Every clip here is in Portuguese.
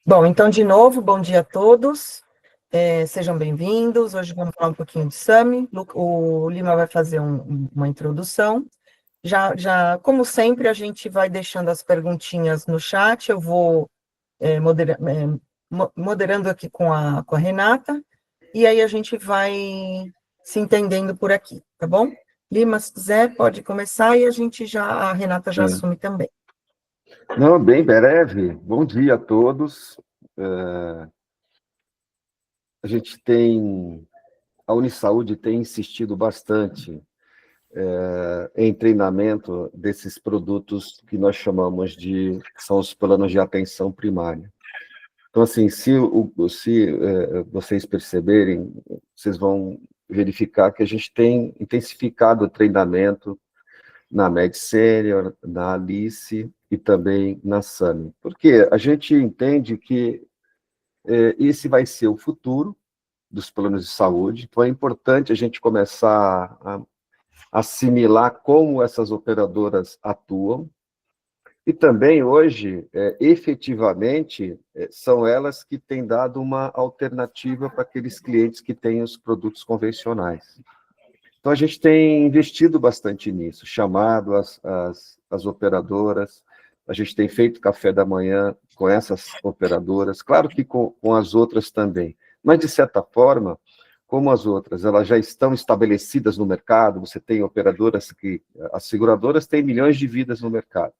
Bom, então, de novo, bom dia a todos, sejam bem-vindos. Hoje vamos falar um pouquinho de SAMI. O Lima vai fazer uma introdução. Como sempre, a gente vai deixando as perguntinhas no chat, eu vou moderando aqui com a Renata, e aí a gente vai se entendendo por aqui, tá bom? Lima, se quiser, pode começar, e a Renata já assume também. Não, bem breve. Bom dia a todos. A Unisaúde tem insistido bastante em treinamento desses produtos que nós chamamos que são os planos de atenção primária. Então, assim, se vocês perceberem, vocês vão verificar que a gente tem intensificado o treinamento na Med Senior, na Alice e também na SAMI. Porque a gente entende que esse vai ser o futuro dos planos de saúde, então é importante a gente começar a assimilar como essas operadoras atuam, e também hoje, efetivamente, são elas que têm dado uma alternativa para aqueles clientes que têm os produtos convencionais. Então, a gente tem investido bastante nisso, chamado as operadoras, a gente tem feito café da manhã com essas operadoras, claro que com as outras também, mas, de certa forma, como as outras, elas já estão estabelecidas no mercado, você tem operadoras as seguradoras têm milhões de vidas no mercado,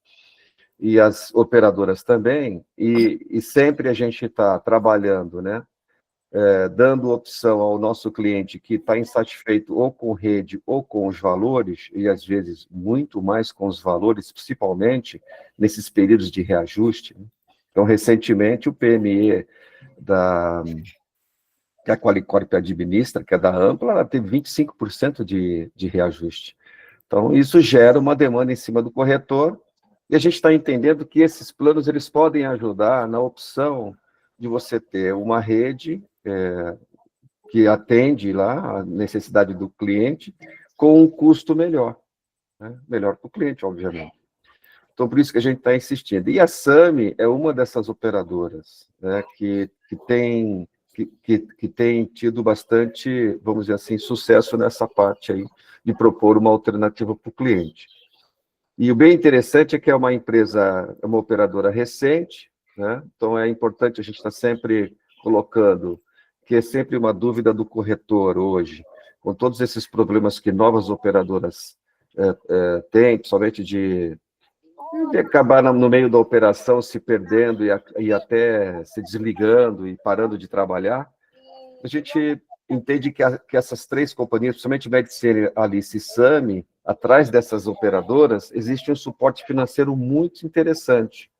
e as operadoras também, e sempre a gente está trabalhando, né, dando opção ao nosso cliente que está insatisfeito ou com rede ou com os valores, e às vezes muito mais com os valores, principalmente nesses períodos de reajuste. Então, recentemente, o PME que a Qualicorp administra, que é da Ampla, ela teve 25% de reajuste. Então, isso gera uma demanda em cima do corretor, e a gente está entendendo que esses planos eles podem ajudar na opção de você ter uma rede que atende lá a necessidade do cliente com um custo melhor, né? Melhor para o cliente, obviamente. Então, por isso que a gente está insistindo. E a SAMI é uma dessas operadoras, né, que tem tido bastante, vamos dizer assim, sucesso nessa parte aí, de propor uma alternativa para o cliente. E o bem interessante é que é uma empresa, é uma operadora recente, né? Então é importante a gente estar sempre colocando que é sempre uma dúvida do corretor hoje, com todos esses problemas que novas operadoras têm, principalmente de acabar no meio da operação se perdendo e até se desligando e parando de trabalhar. A gente entende que essas três companhias, principalmente Medicine, Alice e SAMI, atrás dessas operadoras, existe um suporte financeiro muito interessante.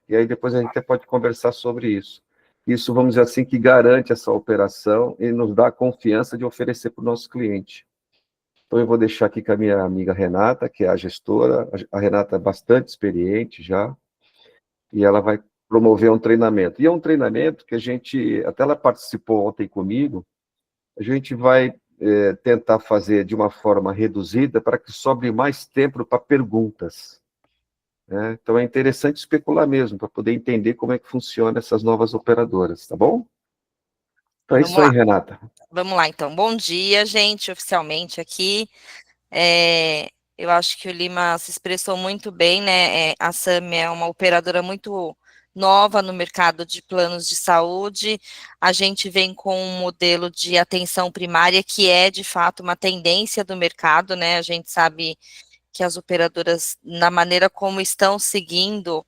E aí depois a gente até pode conversar sobre isso. Isso, vamos dizer assim, que garante essa operação e nos dá a confiança de oferecer para o nosso cliente. Então, eu vou deixar aqui com a minha amiga Renata, que é a gestora. A Renata é bastante experiente já, e ela vai promover um treinamento. E é um treinamento que até ela participou ontem comigo, a gente vai tentar fazer de uma forma reduzida para que sobre mais tempo para perguntas, né? Então, é interessante especular mesmo, para poder entender como é que funciona essas novas operadoras, tá bom? Então, é isso aí, Renata. Vamos lá, então. Bom dia, gente, oficialmente aqui. Eu acho que o Lima se expressou muito bem, né? A SAMI é uma operadora muito nova no mercado de planos de saúde. A gente vem com um modelo de atenção primária que é, de fato, uma tendência do mercado, né? A gente sabe que as operadoras, na maneira como estão seguindo,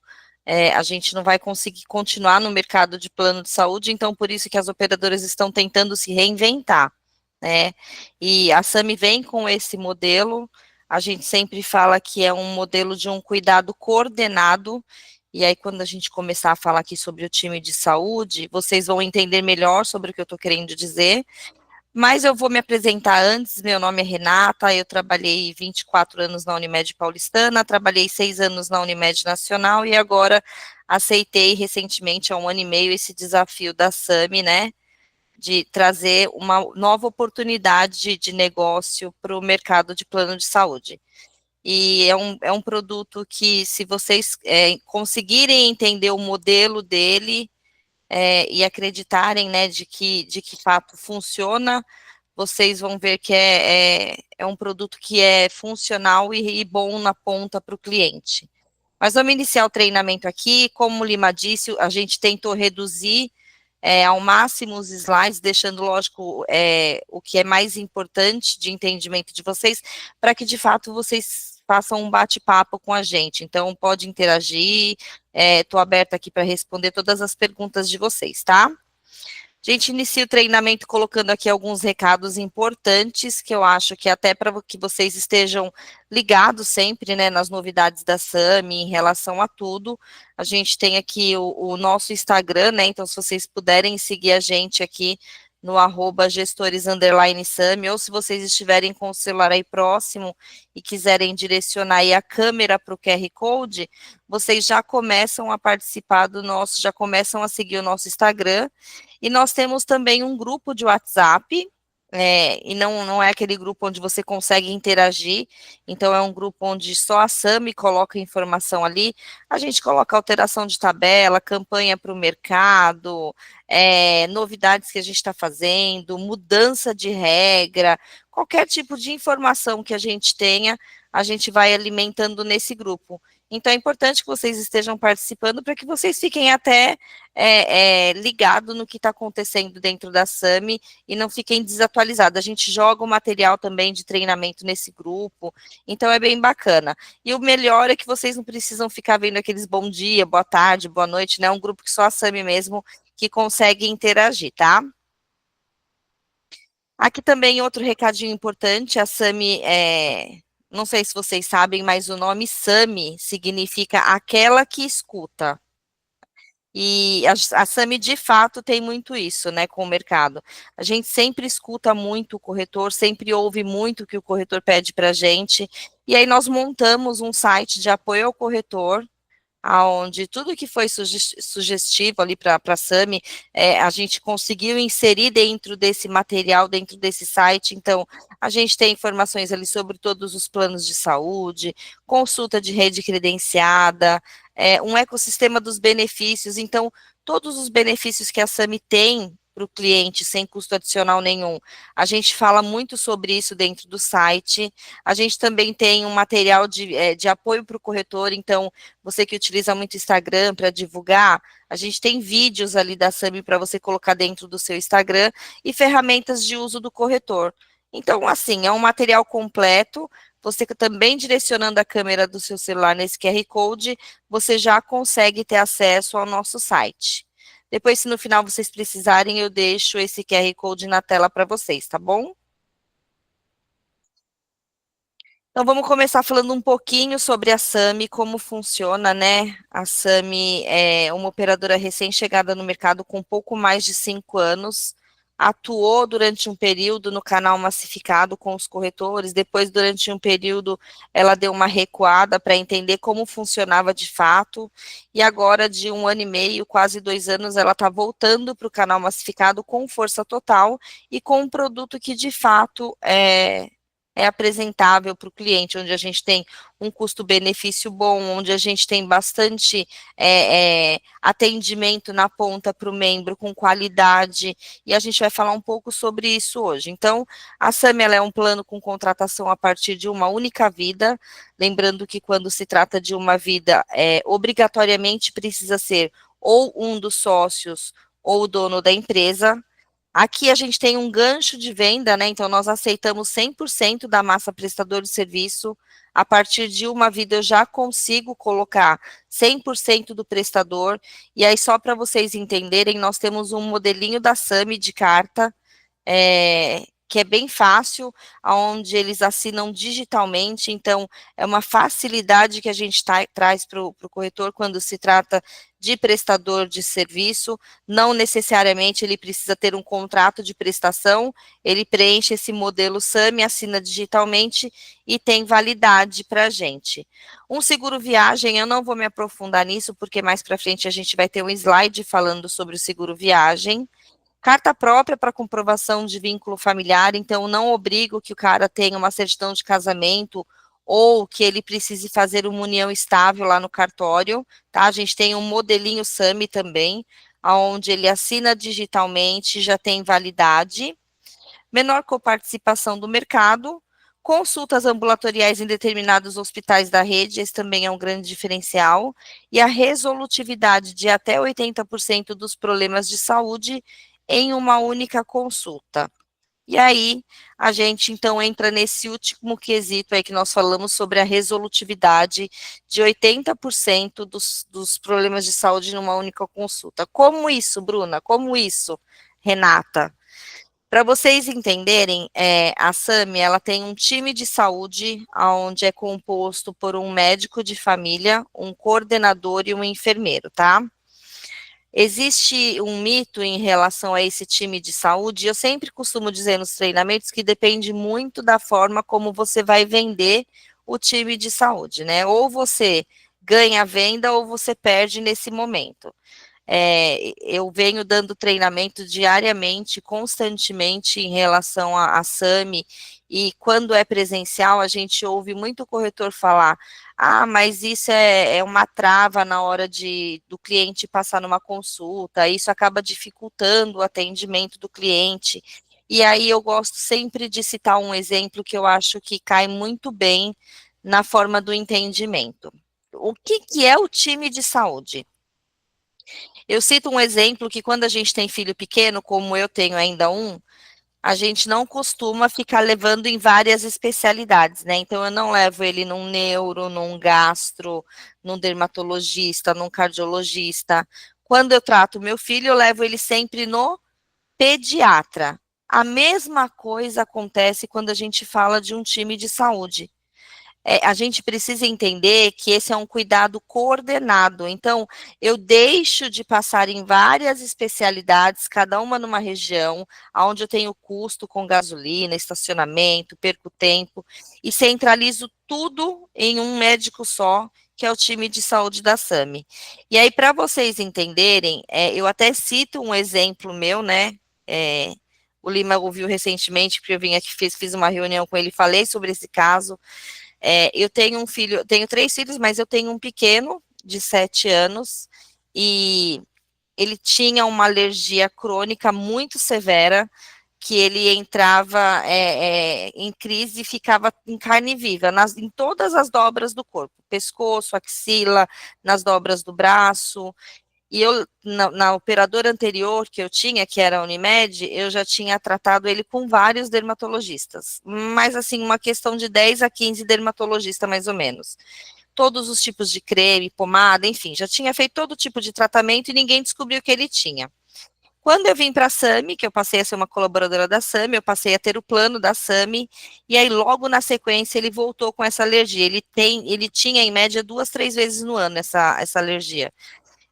a gente não vai conseguir continuar no mercado de plano de saúde, então por isso que as operadoras estão tentando se reinventar, né? E a SAMI vem com esse modelo, a gente sempre fala que é um modelo de um cuidado coordenado, e aí quando a gente começar a falar aqui sobre o time de saúde, vocês vão entender melhor sobre o que eu estou querendo dizer. Mas eu vou me apresentar antes, meu nome é Renata, eu trabalhei 24 anos na Unimed Paulistana, trabalhei 6 anos na Unimed Nacional e agora aceitei recentemente, há 1 ano e meio, esse desafio da SAMI, né, de trazer uma nova oportunidade de negócio para o mercado de plano de saúde. e é um produto que, se vocês conseguirem entender o modelo dele, e acreditarem, né, de que fato funciona, vocês vão ver que é um produto que é funcional e bom na ponta para o cliente. Mas vamos iniciar o treinamento aqui. Como o Lima disse, a gente tentou reduzir ao máximo os slides, deixando, lógico, o que é mais importante de entendimento de vocês, para que, de fato, vocês façam um bate-papo com a gente. Então, pode interagir, estou aberta aqui para responder todas as perguntas de vocês, tá? A gente inicia o treinamento colocando aqui alguns recados importantes, que eu acho que até para que vocês estejam ligados sempre, né, nas novidades da SAMI em relação a tudo. A gente tem aqui o nosso Instagram, né, então se vocês puderem seguir a gente aqui no @gestores_SAMI, ou se vocês estiverem com o celular aí próximo e quiserem direcionar aí a câmera para o QR Code, vocês já começam a participar do nosso, já começam a seguir o nosso Instagram. E nós temos também um grupo de WhatsApp, e não é aquele grupo onde você consegue interagir, então é um grupo onde só a SAMI coloca informação ali, a gente coloca alteração de tabela, campanha para o mercado, novidades que a gente está fazendo, mudança de regra, qualquer tipo de informação que a gente tenha, a gente vai alimentando nesse grupo. Então é importante que vocês estejam participando para que vocês fiquem até ligado no que está acontecendo dentro da SAMI e não fiquem desatualizados. A gente joga o material também de treinamento nesse grupo, então é bem bacana. E o melhor é que vocês não precisam ficar vendo aqueles bom dia, boa tarde, boa noite, né? É um grupo que só a SAMI mesmo que consegue interagir, tá? Aqui também outro recadinho importante, a SAMI não sei se vocês sabem, mas o nome SAMI significa aquela que escuta. E a SAMI, de fato, tem muito isso, né, com o mercado. A gente sempre escuta muito o corretor, sempre ouve muito o que o corretor pede para a gente, e aí nós montamos um site de apoio ao corretor, aonde tudo que foi sugestivo ali para a SAMI, a gente conseguiu inserir dentro desse material, dentro desse site. Então, a gente tem informações ali sobre todos os planos de saúde, consulta de rede credenciada, um ecossistema dos benefícios. Então, todos os benefícios que a SAMI tem para o cliente, sem custo adicional nenhum. A gente fala muito sobre isso dentro do site. A gente também tem um material de apoio para o corretor, então, você que utiliza muito Instagram para divulgar, a gente tem vídeos ali da SAMI para você colocar dentro do seu Instagram e ferramentas de uso do corretor. Então, assim, é um material completo. Você também direcionando a câmera do seu celular nesse QR Code, você já consegue ter acesso ao nosso site. Depois, se no final vocês precisarem, eu deixo esse QR Code na tela para vocês, tá bom? Então, vamos começar falando um pouquinho sobre a SAMI, como funciona, né? A SAMI é uma operadora recém-chegada no mercado com pouco mais de 5 anos, atuou durante um período no canal massificado com os corretores, depois, durante um período, ela deu uma recuada para entender como funcionava de fato, e agora, de 1 ano e meio, quase 2 anos, ela está voltando para o canal massificado com força total e com um produto que, de fato, é apresentável para o cliente, onde a gente tem um custo-benefício bom, onde a gente tem bastante atendimento na ponta para o membro com qualidade, e a gente vai falar um pouco sobre isso hoje. Então, a SAMI ela é um plano com contratação a partir de uma única vida, lembrando que quando se trata de uma vida, obrigatoriamente precisa ser ou um dos sócios ou o dono da empresa. Aqui a gente tem um gancho de venda, né? Então, nós aceitamos 100% da massa prestador de serviço. A partir de uma vida, eu já consigo colocar 100% do prestador. E aí, só para vocês entenderem, nós temos um modelinho da SAMI de carta, que é bem fácil, onde eles assinam digitalmente, então é uma facilidade que a gente traz para o corretor quando se trata de prestador de serviço. Não necessariamente ele precisa ter um contrato de prestação, ele preenche esse modelo SAMI, assina digitalmente e tem validade para a gente. Um seguro viagem, eu não vou me aprofundar nisso, porque mais para frente a gente vai ter um slide falando sobre o seguro viagem. Carta própria para comprovação de vínculo familiar, então não obrigo que o cara tenha uma certidão de casamento ou que ele precise fazer uma união estável lá no cartório, tá? A gente tem um modelinho SAMI também, onde ele assina digitalmente, já tem validade, menor coparticipação do mercado, consultas ambulatoriais em determinados hospitais da rede, esse também é um grande diferencial, e a resolutividade de até 80% dos problemas de saúde em uma única consulta. E aí, a gente então entra nesse último quesito aí que nós falamos sobre a resolutividade de 80% dos problemas de saúde numa única consulta. Como isso, Bruna? Como isso, Renata? Para vocês entenderem, a SAMI, ela tem um time de saúde, onde é composto por um médico de família, um coordenador e um enfermeiro, tá? Existe um mito em relação a esse time de saúde, eu sempre costumo dizer nos treinamentos que depende muito da forma como você vai vender o time de saúde, né? Ou você ganha a venda ou você perde nesse momento. Eu venho dando treinamento diariamente, constantemente em relação a SAMI, e quando é presencial, a gente ouve muito corretor falar, mas isso é uma trava na hora do cliente passar numa consulta, isso acaba dificultando o atendimento do cliente, e aí eu gosto sempre de citar um exemplo que eu acho que cai muito bem na forma do entendimento. O que é o time de saúde? Eu cito um exemplo que quando a gente tem filho pequeno, como eu tenho ainda um, a gente não costuma ficar levando em várias especialidades, né? Então eu não levo ele num neuro, num gastro, num dermatologista, num cardiologista. Quando eu trato meu filho, eu levo ele sempre no pediatra. A mesma coisa acontece quando a gente fala de um time de saúde. A gente precisa entender que esse é um cuidado coordenado. Então, eu deixo de passar em várias especialidades, cada uma numa região, onde eu tenho custo com gasolina, estacionamento, perco tempo, e centralizo tudo em um médico só, que é o time de saúde da SAMI. E aí, para vocês entenderem, eu até cito um exemplo meu, né? O Lima ouviu recentemente, porque eu vim aqui, fiz uma reunião com ele, falei sobre esse caso. Eu tenho um filho, tenho 3 filhos, mas eu tenho um pequeno de 7 anos e ele tinha uma alergia crônica muito severa, que ele entrava em crise e ficava em carne viva, em todas as dobras do corpo, pescoço, axila, nas dobras do braço. E eu, na operadora anterior que eu tinha, que era a Unimed, eu já tinha tratado ele com vários dermatologistas. Mas, assim, uma questão de 10 a 15 dermatologistas, mais ou menos. Todos os tipos de creme, pomada, enfim, já tinha feito todo tipo de tratamento e ninguém descobriu que ele tinha. Quando eu vim para a SAMI, que eu passei a ser uma colaboradora da SAMI, eu passei a ter o plano da SAMI, e aí logo na sequência ele voltou com essa alergia. Ele tinha em média 2, 3 vezes no ano essa alergia.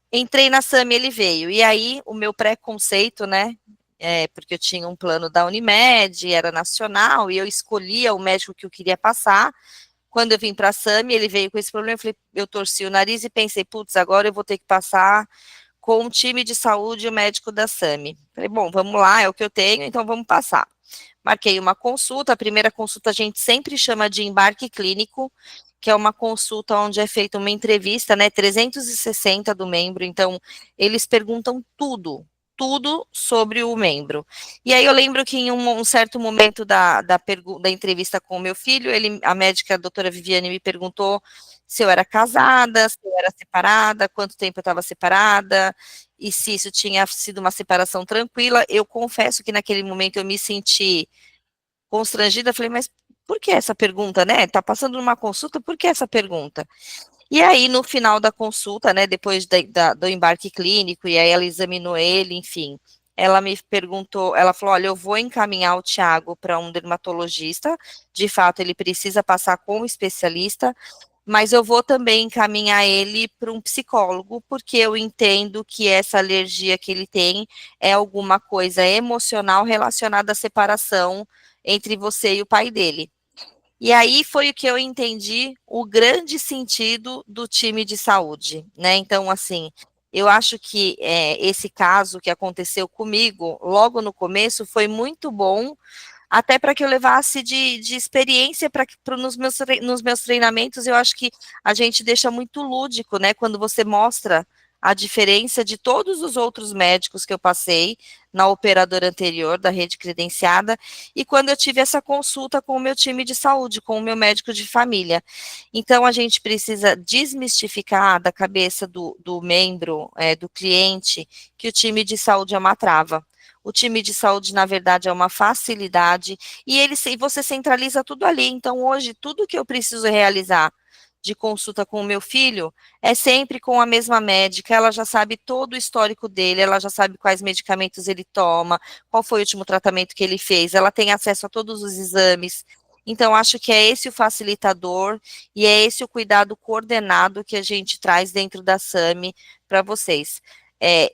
Entrei na SAMI, ele veio. E aí, o meu preconceito, né? Porque eu tinha um plano da Unimed, era nacional, e eu escolhia o médico que eu queria passar. Quando eu vim para a SAMI, ele veio com esse problema, eu torci o nariz e pensei, putz, agora eu vou ter que passar com um time de saúde e o médico da SAMI. Falei, bom, vamos lá, é o que eu tenho, então vamos passar. Marquei uma consulta, a primeira consulta a gente sempre chama de embarque clínico, que é uma consulta onde é feita uma entrevista, né, 360 do membro, então eles perguntam tudo sobre o membro. E aí eu lembro que em um certo momento da entrevista com o meu filho, a médica, a doutora Viviane, me perguntou se eu era casada, se eu era separada, quanto tempo eu estava separada, e se isso tinha sido uma separação tranquila. Eu confesso que naquele momento eu me senti constrangida, falei, mas por que essa pergunta, né? Tá passando numa consulta, por que essa pergunta? E aí, no final da consulta, né, depois do embarque clínico, e aí ela examinou ele, enfim, ela me perguntou, ela falou, olha, eu vou encaminhar o Thiago para um dermatologista, de fato, ele precisa passar com um especialista, mas eu vou também encaminhar ele para um psicólogo, porque eu entendo que essa alergia que ele tem é alguma coisa emocional relacionada à separação entre você e o pai dele. E aí foi o que eu entendi o grande sentido do time de saúde, né? Então, assim, eu acho que esse caso que aconteceu comigo, logo no começo, foi muito bom, até para que eu levasse de experiência nos meus treinamentos. Eu acho que a gente deixa muito lúdico, né, quando você mostra a diferença de todos os outros médicos que eu passei na operadora anterior da rede credenciada e quando eu tive essa consulta com o meu time de saúde, com o meu médico de família. Então, a gente precisa desmistificar da cabeça do membro, do cliente, que o time de saúde é uma trava. O time de saúde, na verdade, é uma facilidade e você centraliza tudo ali. Então, hoje, tudo que eu preciso realizar de consulta com o meu filho é sempre com a mesma médica, ela já sabe todo o histórico dele, ela já sabe quais medicamentos ele toma, qual foi o último tratamento que ele fez, ela tem acesso a todos os exames. Então, acho que é esse o facilitador e é esse o cuidado coordenado que a gente traz dentro da SAMI para vocês.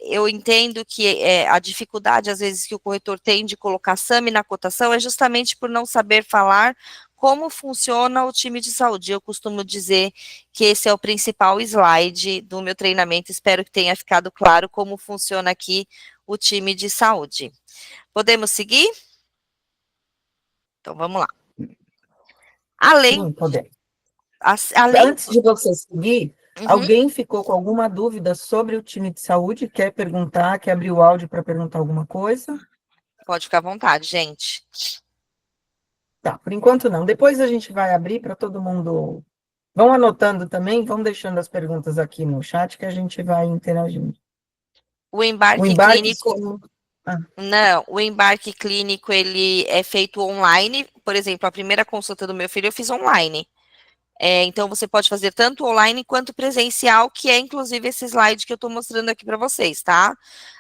Eu entendo que a dificuldade, às vezes, que o corretor tem de colocar SAMI na cotação é justamente por não saber falar como funciona o time de saúde. Eu costumo dizer que esse é o principal slide do meu treinamento. Espero que tenha ficado claro como funciona aqui o time de saúde. Podemos seguir? Então, vamos lá. Sim, podemos. Além... Antes de você seguir, Uhum. alguém ficou com alguma dúvida sobre o time de saúde? Quer perguntar? Quer abrir o áudio para perguntar alguma coisa? Pode ficar à vontade, gente. Tá, por enquanto não. Depois a gente vai abrir para todo mundo. Vão anotando também, vão deixando as perguntas aqui no chat que a gente vai interagindo. O embarque clínico... Não, o embarque clínico, ele é feito online. Por exemplo, a primeira consulta do meu filho eu fiz online. Então, você pode fazer tanto online quanto presencial, que é inclusive esse slide que eu estou mostrando aqui para vocês, tá?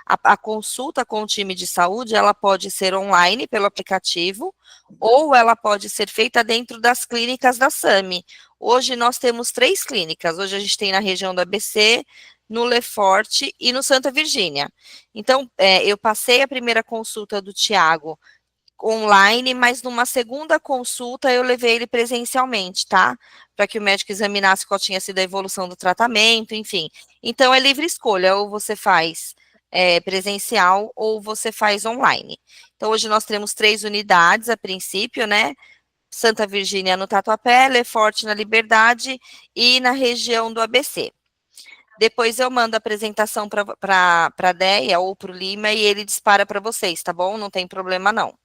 A consulta com o time de saúde, ela pode ser online pelo aplicativo, ou ela pode ser feita dentro das clínicas da SAMI. Hoje nós temos 3 clínicas, hoje a gente tem na região do ABC, no Lefort e no Santa Virgínia. Então, eu passei a primeira consulta do Tiago online, mas numa segunda consulta eu levei ele presencialmente, tá? Para que o médico examinasse qual tinha sido a evolução do tratamento, enfim. Então, é livre escolha, ou você faz presencial ou você faz online. Então, hoje nós temos 3 unidades a princípio, né? Santa Virgínia no Tatuapé, Lefort na Liberdade e na região do ABC. Depois eu mando a apresentação para a Deia ou para o Lima e ele dispara para vocês, tá bom? Não tem problema, não.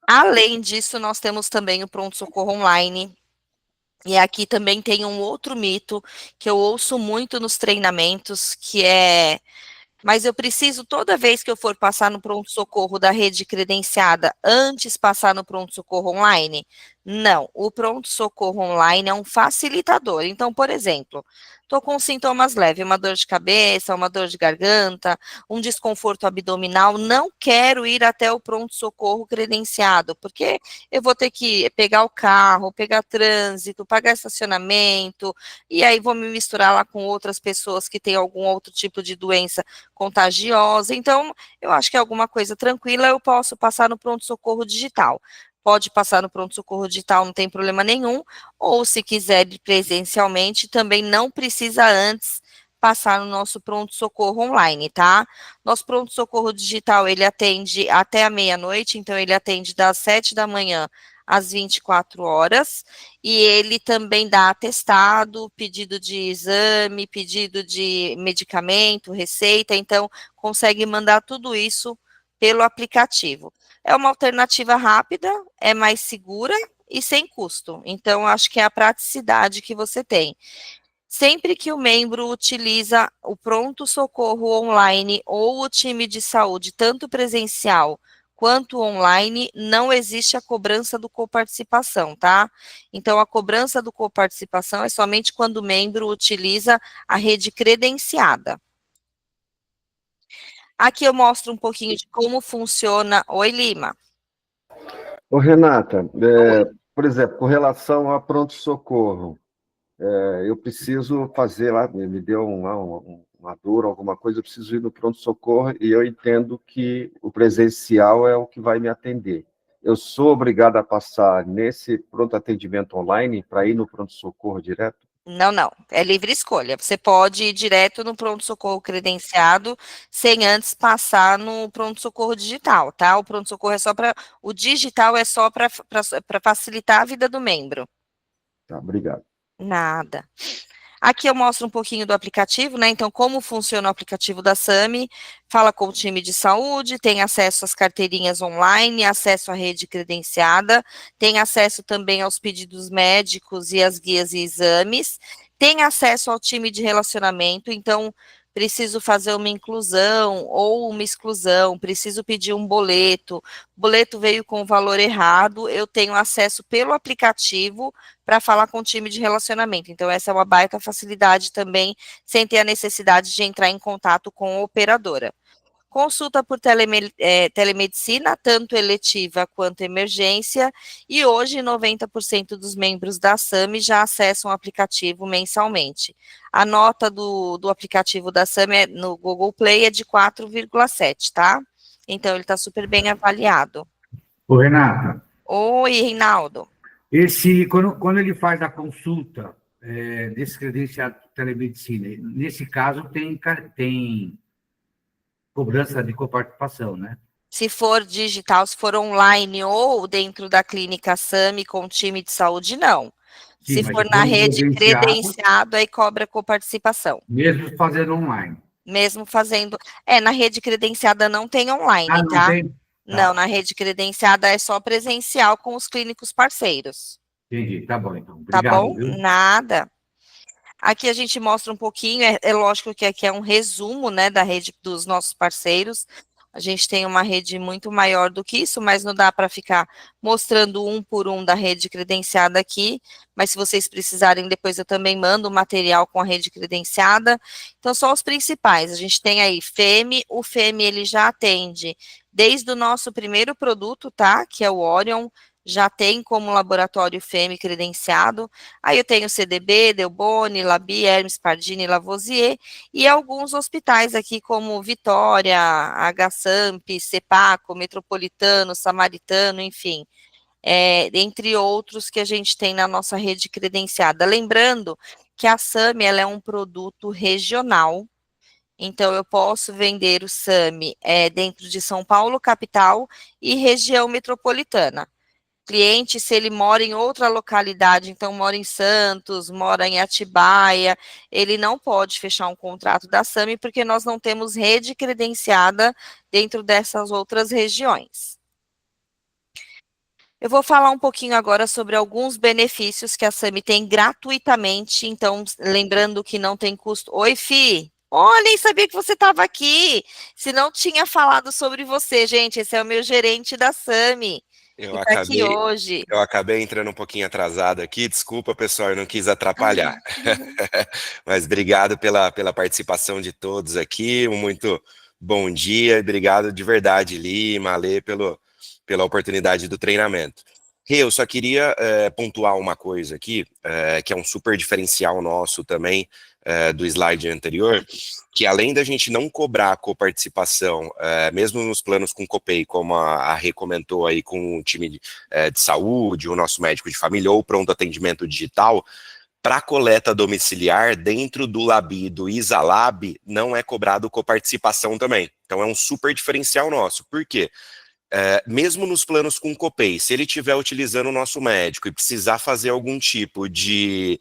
Além disso, nós temos também o pronto-socorro online. E aqui também tem um outro mito que eu ouço muito nos treinamentos, que é: mas eu preciso, toda vez que eu for passar no pronto-socorro da rede credenciada, antes passar no pronto-socorro online? Não, o pronto-socorro online é um facilitador. Então, por exemplo, estou com sintomas leves, uma dor de cabeça, uma dor de garganta, um desconforto abdominal, não quero ir até o pronto-socorro credenciado, porque eu vou ter que pegar o carro, pegar trânsito, pagar estacionamento, e aí vou me misturar lá com outras pessoas que têm algum outro tipo de doença contagiosa. Então, eu acho que é alguma coisa tranquila, eu posso passar no pronto-socorro digital. Pode passar no pronto-socorro digital, não tem problema nenhum, ou se quiser ir presencialmente, também não precisa antes passar no nosso pronto-socorro online, tá? Nosso pronto-socorro digital, ele atende até a meia-noite, então ele atende das 7 da manhã às 24 horas, e ele também dá atestado, pedido de exame, pedido de medicamento, receita, então consegue mandar tudo isso pelo aplicativo. É uma alternativa rápida, é mais segura e sem custo. Então, acho que é a praticidade que você tem. Sempre que o membro utiliza o pronto-socorro online ou o time de saúde, tanto presencial quanto online, não existe a cobrança do coparticipação, tá? Então, a cobrança do coparticipação é somente quando o membro utiliza a rede credenciada. Aqui eu mostro um pouquinho de como funciona. Oi, Lima. Ô, Renata, por exemplo, com relação a pronto-socorro, eu preciso fazer lá, me deu uma dor, alguma coisa, eu preciso ir no pronto-socorro e eu entendo que o presencial é o que vai me atender. Eu sou obrigado a passar nesse pronto-atendimento online para ir no pronto-socorro direto? Não, não, é livre escolha. Você pode ir direto no pronto-socorro credenciado, sem antes passar no pronto-socorro digital, tá? O pronto-socorro é só para. O digital é só para facilitar a vida do membro. Tá, obrigado. Nada. Aqui eu mostro um pouquinho do aplicativo, né? Então, como funciona o aplicativo da SAMI, fala com o time de saúde, tem acesso às carteirinhas online, acesso à rede credenciada, tem acesso também aos pedidos médicos e às guias e exames, tem acesso ao time de relacionamento, então preciso fazer uma inclusão ou uma exclusão, preciso pedir um boleto, o boleto veio com o valor errado, eu tenho acesso pelo aplicativo para falar com o time de relacionamento. Então, essa é uma baita facilidade também, sem ter a necessidade de entrar em contato com a operadora. Consulta por telemedicina, tanto eletiva quanto emergência, e hoje 90% dos membros da SAMI já acessam o aplicativo mensalmente. A nota do aplicativo da SAMI no Google Play é de 4,7, tá? Então, ele está super bem avaliado. Ô, Renata. Oi, Reinaldo. Quando ele faz a consulta desse credenciado de telemedicina, nesse caso tem cobrança de coparticipação, né? Se for digital, se for online ou dentro da clínica SAMI com time de saúde, não. Sim, se for na rede credenciado, aí cobra coparticipação. Mesmo fazendo online. Mesmo fazendo. Na rede credenciada não tem online, não tá? Tem? Tá. Não, na rede credenciada é só presencial com os clínicos parceiros. Entendi, tá bom, então. Obrigado, tá bom? Viu? Nada. Aqui a gente mostra um pouquinho, é lógico que aqui é um resumo, né, da rede dos nossos parceiros. A gente tem uma rede muito maior do que isso, mas não dá para ficar mostrando um por um da rede credenciada aqui, mas se vocês precisarem, depois eu também mando o material com a rede credenciada. Então, só os principais. A gente tem aí FEME, o FEME ele já atende desde o nosso primeiro produto, tá, que é o Orion, já tem como laboratório FEME credenciado. Aí eu tenho CDB, Delboni, Labi, Hermes, Pardini, Lavoisier, e alguns hospitais aqui como Vitória, HSAMP, Cepaco, Metropolitano, Samaritano, enfim, entre outros que a gente tem na nossa rede credenciada. Lembrando que a SAMI ela é um produto regional, então eu posso vender o SAMI dentro de São Paulo, capital, e região metropolitana. Cliente, se ele mora em outra localidade, então mora em Santos, mora em Atibaia, ele não pode fechar um contrato da SAMI, porque nós não temos rede credenciada dentro dessas outras regiões. Eu vou falar um pouquinho agora sobre alguns benefícios que a SAMI tem gratuitamente, então, lembrando que não tem custo. Oi, Fi! Oh, nem sabia que você estava aqui, se não tinha falado sobre você, gente, esse é o meu gerente da SAMI. Eu acabei entrando um pouquinho atrasado aqui, desculpa pessoal, eu não quis atrapalhar. Mas obrigado pela participação de todos aqui, um muito bom dia, e obrigado de verdade, Lima, Alê, pela oportunidade do treinamento. Eu só queria pontuar uma coisa aqui, que é um super diferencial nosso também, do slide anterior, que além da gente não cobrar a coparticipação, mesmo nos planos com Copay, como a Rê comentou aí com o time de saúde, o nosso médico de família ou pronto atendimento digital, para coleta domiciliar, dentro do Labi e do Isalab, não é cobrado coparticipação também. Então é um super diferencial nosso. Por quê? Mesmo nos planos com Copay, se ele estiver utilizando o nosso médico e precisar fazer algum tipo de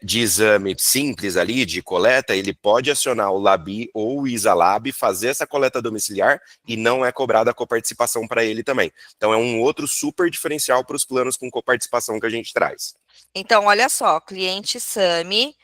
exame simples ali, de coleta, ele pode acionar o Labi ou o Isalab, fazer essa coleta domiciliar e não é cobrada a coparticipação para ele também. Então é um outro super diferencial para os planos com coparticipação que a gente traz. Então, olha só, cliente SAMI,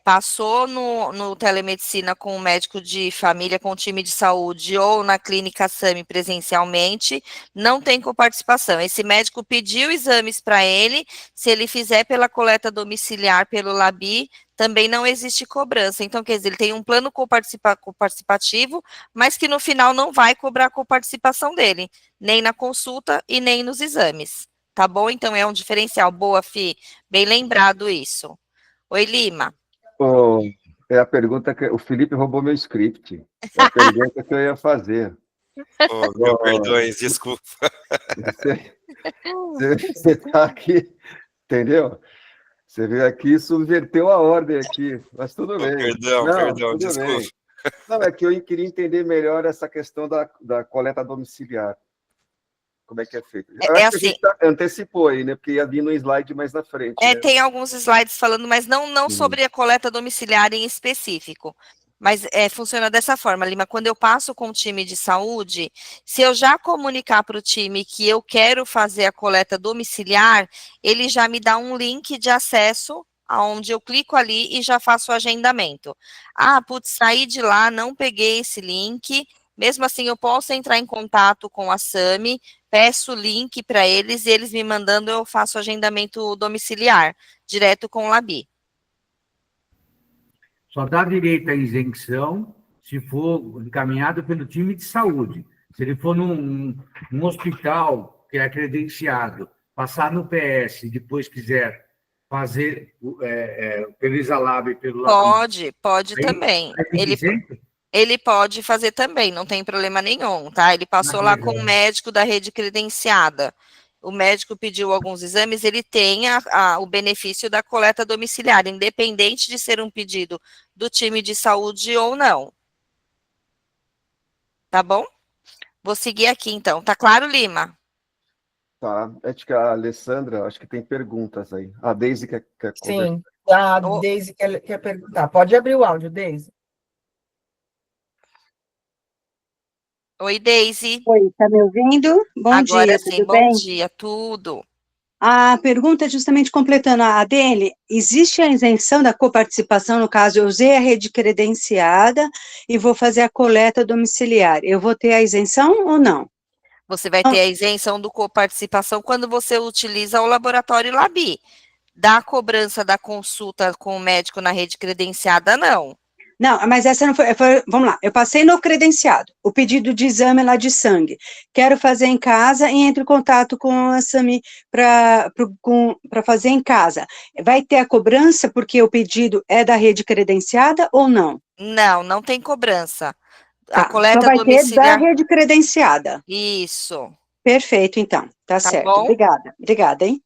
passou no telemedicina com o médico de família, com o time de saúde ou na clínica SAMI presencialmente, não tem coparticipação. Esse médico pediu exames para ele, se ele fizer pela coleta domiciliar pelo Labi, também não existe cobrança. Então, quer dizer, ele tem um plano coparticipativo, mas que no final não vai cobrar a coparticipação dele, nem na consulta e nem nos exames. Tá bom? Então, é um diferencial. Boa, Fi. Bem lembrado isso. Oi, Lima. É a pergunta que o Felipe roubou meu script. É a pergunta que eu ia fazer. Meu perdões, desculpa. Você está aqui, entendeu? Você vê aqui, subverteu a ordem aqui, mas tudo bem. Perdão, Tudo desculpa. bem. Não, é que eu queria entender melhor essa questão da coleta domiciliar. Como é que é feito? Eu acho que assim, a gente antecipou aí, né? Porque ia vir no slide mais na frente. Né? Tem alguns slides falando, mas não sobre a coleta domiciliar em específico. Mas funciona dessa forma, Lima. Quando eu passo com o time de saúde, se eu já comunicar para o time que eu quero fazer a coleta domiciliar, ele já me dá um link de acesso, aonde eu clico ali e já faço o agendamento. Ah, putz, saí de lá, não peguei esse link. Mesmo assim, eu posso entrar em contato com a SAMI, peço o link para eles e eles me mandando, eu faço o agendamento domiciliar, direto com o Labi. Só dá direito à isenção se for encaminhado pelo time de saúde. Se ele for num hospital que é credenciado, passar no PS e depois quiser fazer pelo Isalab e pelo Labi. Pode aí, também. Aí ele pode fazer também, não tem problema nenhum, tá? Ele passou lá com o médico da rede credenciada. O médico pediu alguns exames, ele tem o benefício da coleta domiciliar, independente de ser um pedido do time de saúde ou não. Tá bom? Vou seguir aqui, então. Tá claro, Lima? Tá. Acho que a Alessandra, acho que tem perguntas aí. A Deise quer conversar. Sim, a Deise quer perguntar. Pode abrir o áudio, Deise. Oi, Deise. Oi, tá me ouvindo? Bom dia, sim, tudo bom bem? dia, tudo. A pergunta, justamente completando a dele, existe a isenção da coparticipação, no caso, eu usei a rede credenciada e vou fazer a coleta domiciliar, eu vou ter a isenção ou não? Você vai ter a isenção do coparticipação quando você utiliza o laboratório Labi. Da cobrança da consulta com o médico na rede credenciada, não. Não, mas essa não foi, vamos lá, eu passei no credenciado, o pedido de exame lá de sangue, quero fazer em casa e entro em contato com a SAMI para fazer em casa. Vai ter a cobrança porque o pedido é da rede credenciada ou não? Não tem cobrança. Tá, A coleta só vai domiciliar... ter da rede credenciada. Isso. Perfeito, então, tá certo. Bom? Obrigada, hein?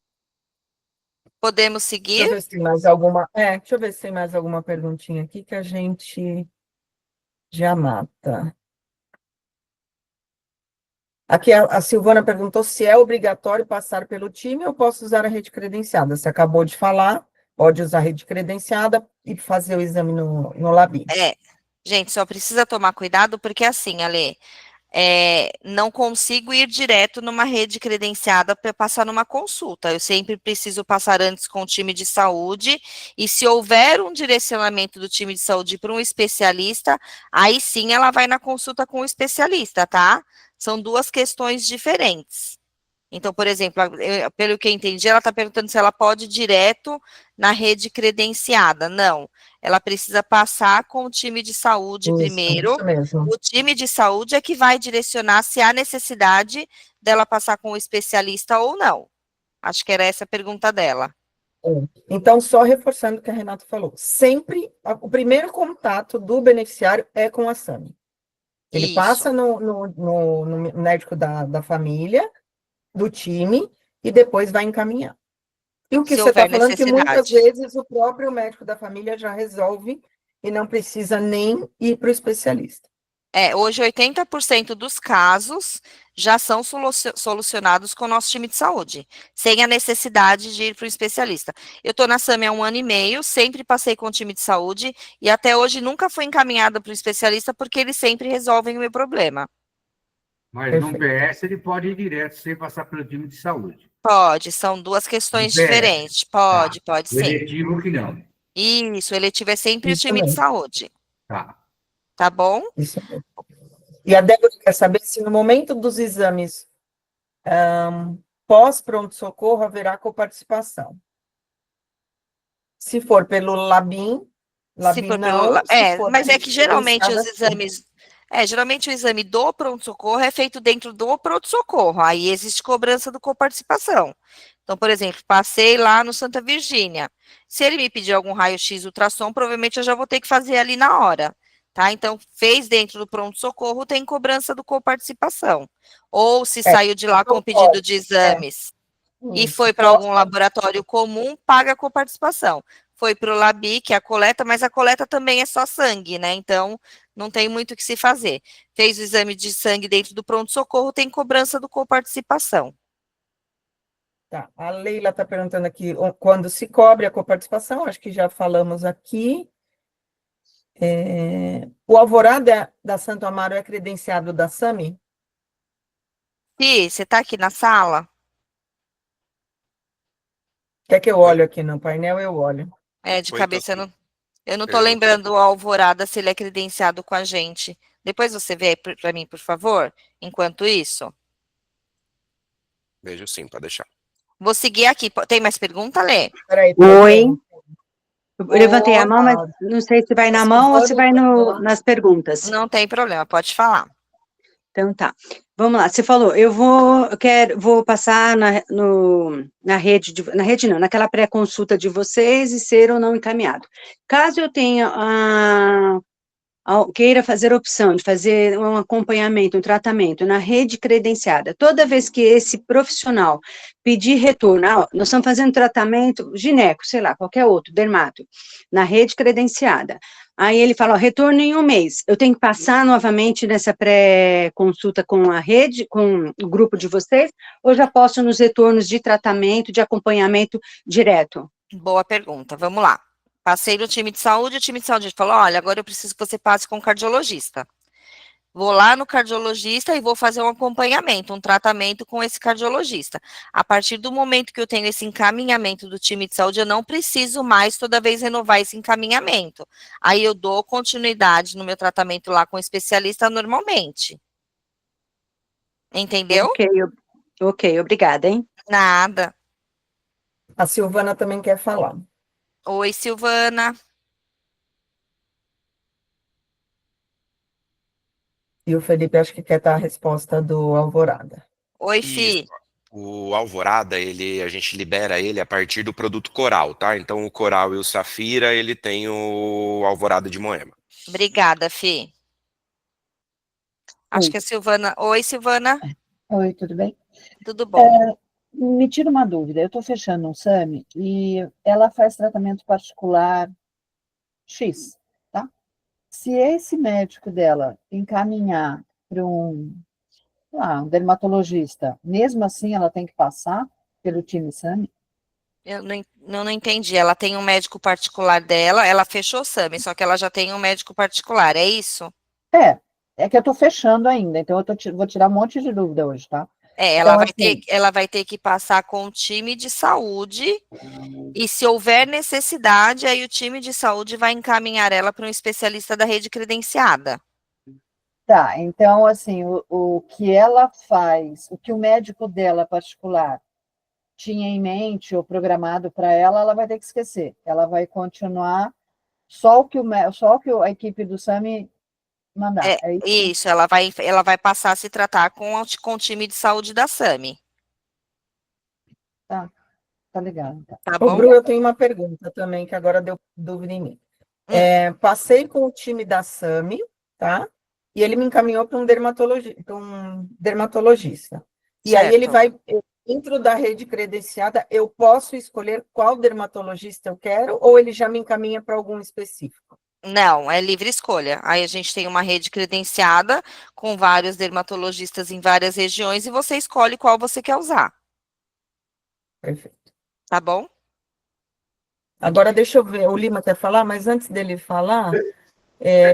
Podemos seguir? Deixa eu ver se tem mais alguma. Deixa eu ver se tem mais alguma perguntinha aqui que a gente já mata. Aqui a Silvana perguntou se é obrigatório passar pelo time ou posso usar a rede credenciada. Você acabou de falar, pode usar a rede credenciada e fazer o exame no Labi. Gente, só precisa tomar cuidado porque assim, Ale, não consigo ir direto numa rede credenciada para passar numa consulta. Eu sempre preciso passar antes com o time de saúde, e se houver um direcionamento do time de saúde para um especialista, aí sim ela vai na consulta com o especialista, tá? São duas questões diferentes. Então, por exemplo, pelo que eu entendi, ela está perguntando se ela pode ir direto na rede credenciada. Não, ela precisa passar com o time de saúde primeiro. Isso mesmo. O time de saúde é que vai direcionar se há necessidade dela passar com o especialista ou não. Acho que era essa a pergunta dela. Então, só reforçando o que a Renata falou, sempre o primeiro contato do beneficiário é com a SAMI. Ele passa no médico da família, do time, e depois vai encaminhar. E o que você está falando é que muitas vezes o próprio médico da família já resolve e não precisa nem ir para o especialista. Hoje 80% dos casos já são solucionados com o nosso time de saúde, sem a necessidade de ir para o especialista. Eu estou na SAMI há 1 ano e meio, sempre passei com o time de saúde, e até hoje nunca fui encaminhada para o especialista, porque eles sempre resolvem o meu problema. Mas no PS ele pode ir direto sem passar pelo time de saúde. Pode, são duas questões diferentes. Pode sim. O eletivo que não. Isso, o eletivo é sempre o time de saúde. Tá bom? Isso mesmo. E a Débora quer saber se no momento dos exames pós-pronto-socorro haverá coparticipação. Se for pelo Labim não. Mas é que geralmente os exames... geralmente o exame do pronto-socorro é feito dentro do pronto-socorro, aí existe cobrança do coparticipação. Então, por exemplo, passei lá no Santa Virgínia. Se ele me pedir algum raio-x ultrassom, provavelmente eu já vou ter que fazer ali na hora. Tá? Então, fez dentro do pronto-socorro, tem cobrança do coparticipação. Ou se saiu de lá com pedido de exames. e foi para algum laboratório comum, paga a coparticipação. Foi para o Labi, que é a coleta, mas a coleta também é só sangue, né? Então, não tem muito o que se fazer. Fez o exame de sangue dentro do pronto-socorro, tem cobrança do coparticipação. Tá, a Leila está perguntando aqui quando se cobre a coparticipação, acho que já falamos aqui. O Alvorada da Santo Amaro é credenciado da SAMI? Fih, você está aqui na sala? Quer que eu olhe aqui no painel? Eu olho. De Oi, cabeça Tati. eu não estou lembrando o Alvorada se ele é credenciado com a gente. Depois você vê para mim, por favor, enquanto isso. Vejo sim, pode deixar. Vou seguir aqui. Tem mais pergunta, Lê? Peraí, Oi. Eu Oi, levantei a mão, mas Mauro. não sei se vai na A mão ou se vai Silvana nas perguntas. Não tem problema, pode falar. Então tá. Vamos lá. Você falou, vou passar na rede, na rede não, naquela pré-consulta de vocês e ser ou não encaminhado. Caso eu tenha queira fazer a opção de fazer um acompanhamento, um tratamento na rede credenciada, toda vez que esse profissional pedir retorno, nós estamos fazendo tratamento gineco, sei lá, qualquer outro, dermato, na rede credenciada, aí ele fala, retorno em um mês, eu tenho que passar novamente nessa pré-consulta com a rede, com o grupo de vocês, ou já posso nos retornos de tratamento, de acompanhamento direto? Boa pergunta, vamos lá. Passei no time de saúde, o time de saúde falou, olha, agora eu preciso que você passe com o cardiologista. Vou lá no cardiologista e vou fazer um acompanhamento, um tratamento com esse cardiologista. A partir do momento que eu tenho esse encaminhamento do time de saúde, eu não preciso mais toda vez renovar esse encaminhamento. Aí eu dou continuidade no meu tratamento lá com o especialista normalmente. Entendeu? Ok, obrigada, hein? Nada. A Silvana também quer falar. Oi, Silvana. E o Felipe acho que quer dar a resposta do Alvorada. Oi, Isso. Fi. O Alvorada, a gente libera ele a partir do produto Coral, tá? Então o Coral e o Safira, ele tem o Alvorada de Moema. Obrigada, Fi. Acho Oi. que a Silvana... Oi, Silvana. Oi, tudo bem? Tudo bom? Me tira uma dúvida, eu estou fechando um SAMI e ela faz tratamento particular X, tá? Se esse médico dela encaminhar para um dermatologista, mesmo assim ela tem que passar pelo time SAMI? Eu não entendi. Ela tem um médico particular dela, ela fechou o SAMI, só que ela já tem um médico particular, é isso? É que eu estou fechando ainda, então vou tirar um monte de dúvida hoje, tá? Ela Então, ela vai ter que passar com o time de saúde, e se houver necessidade, aí o time de saúde vai encaminhar ela para um especialista da rede credenciada. Tá, então, assim, o que ela faz, o que o médico dela particular tinha em mente ou programado para ela, ela vai ter que esquecer. Ela vai continuar só o que a equipe do SAMI mandar. É isso? Isso, ela vai passar a se tratar com o time de saúde da SAMI. Tá legal. Então. Tá Ô, bom? Bru, eu tenho uma pergunta também, que agora deu dúvida em mim. Passei com o time da SAMI, tá? E ele me encaminhou para um dermatologista. E aí ele vai, dentro da rede credenciada, eu posso escolher qual dermatologista eu quero, ou ele já me encaminha para algum específico? Não, é livre escolha. Aí a gente tem uma rede credenciada com vários dermatologistas em várias regiões e você escolhe qual você quer usar. Perfeito. Tá bom? Agora deixa eu ver, o Lima quer falar, mas antes dele falar,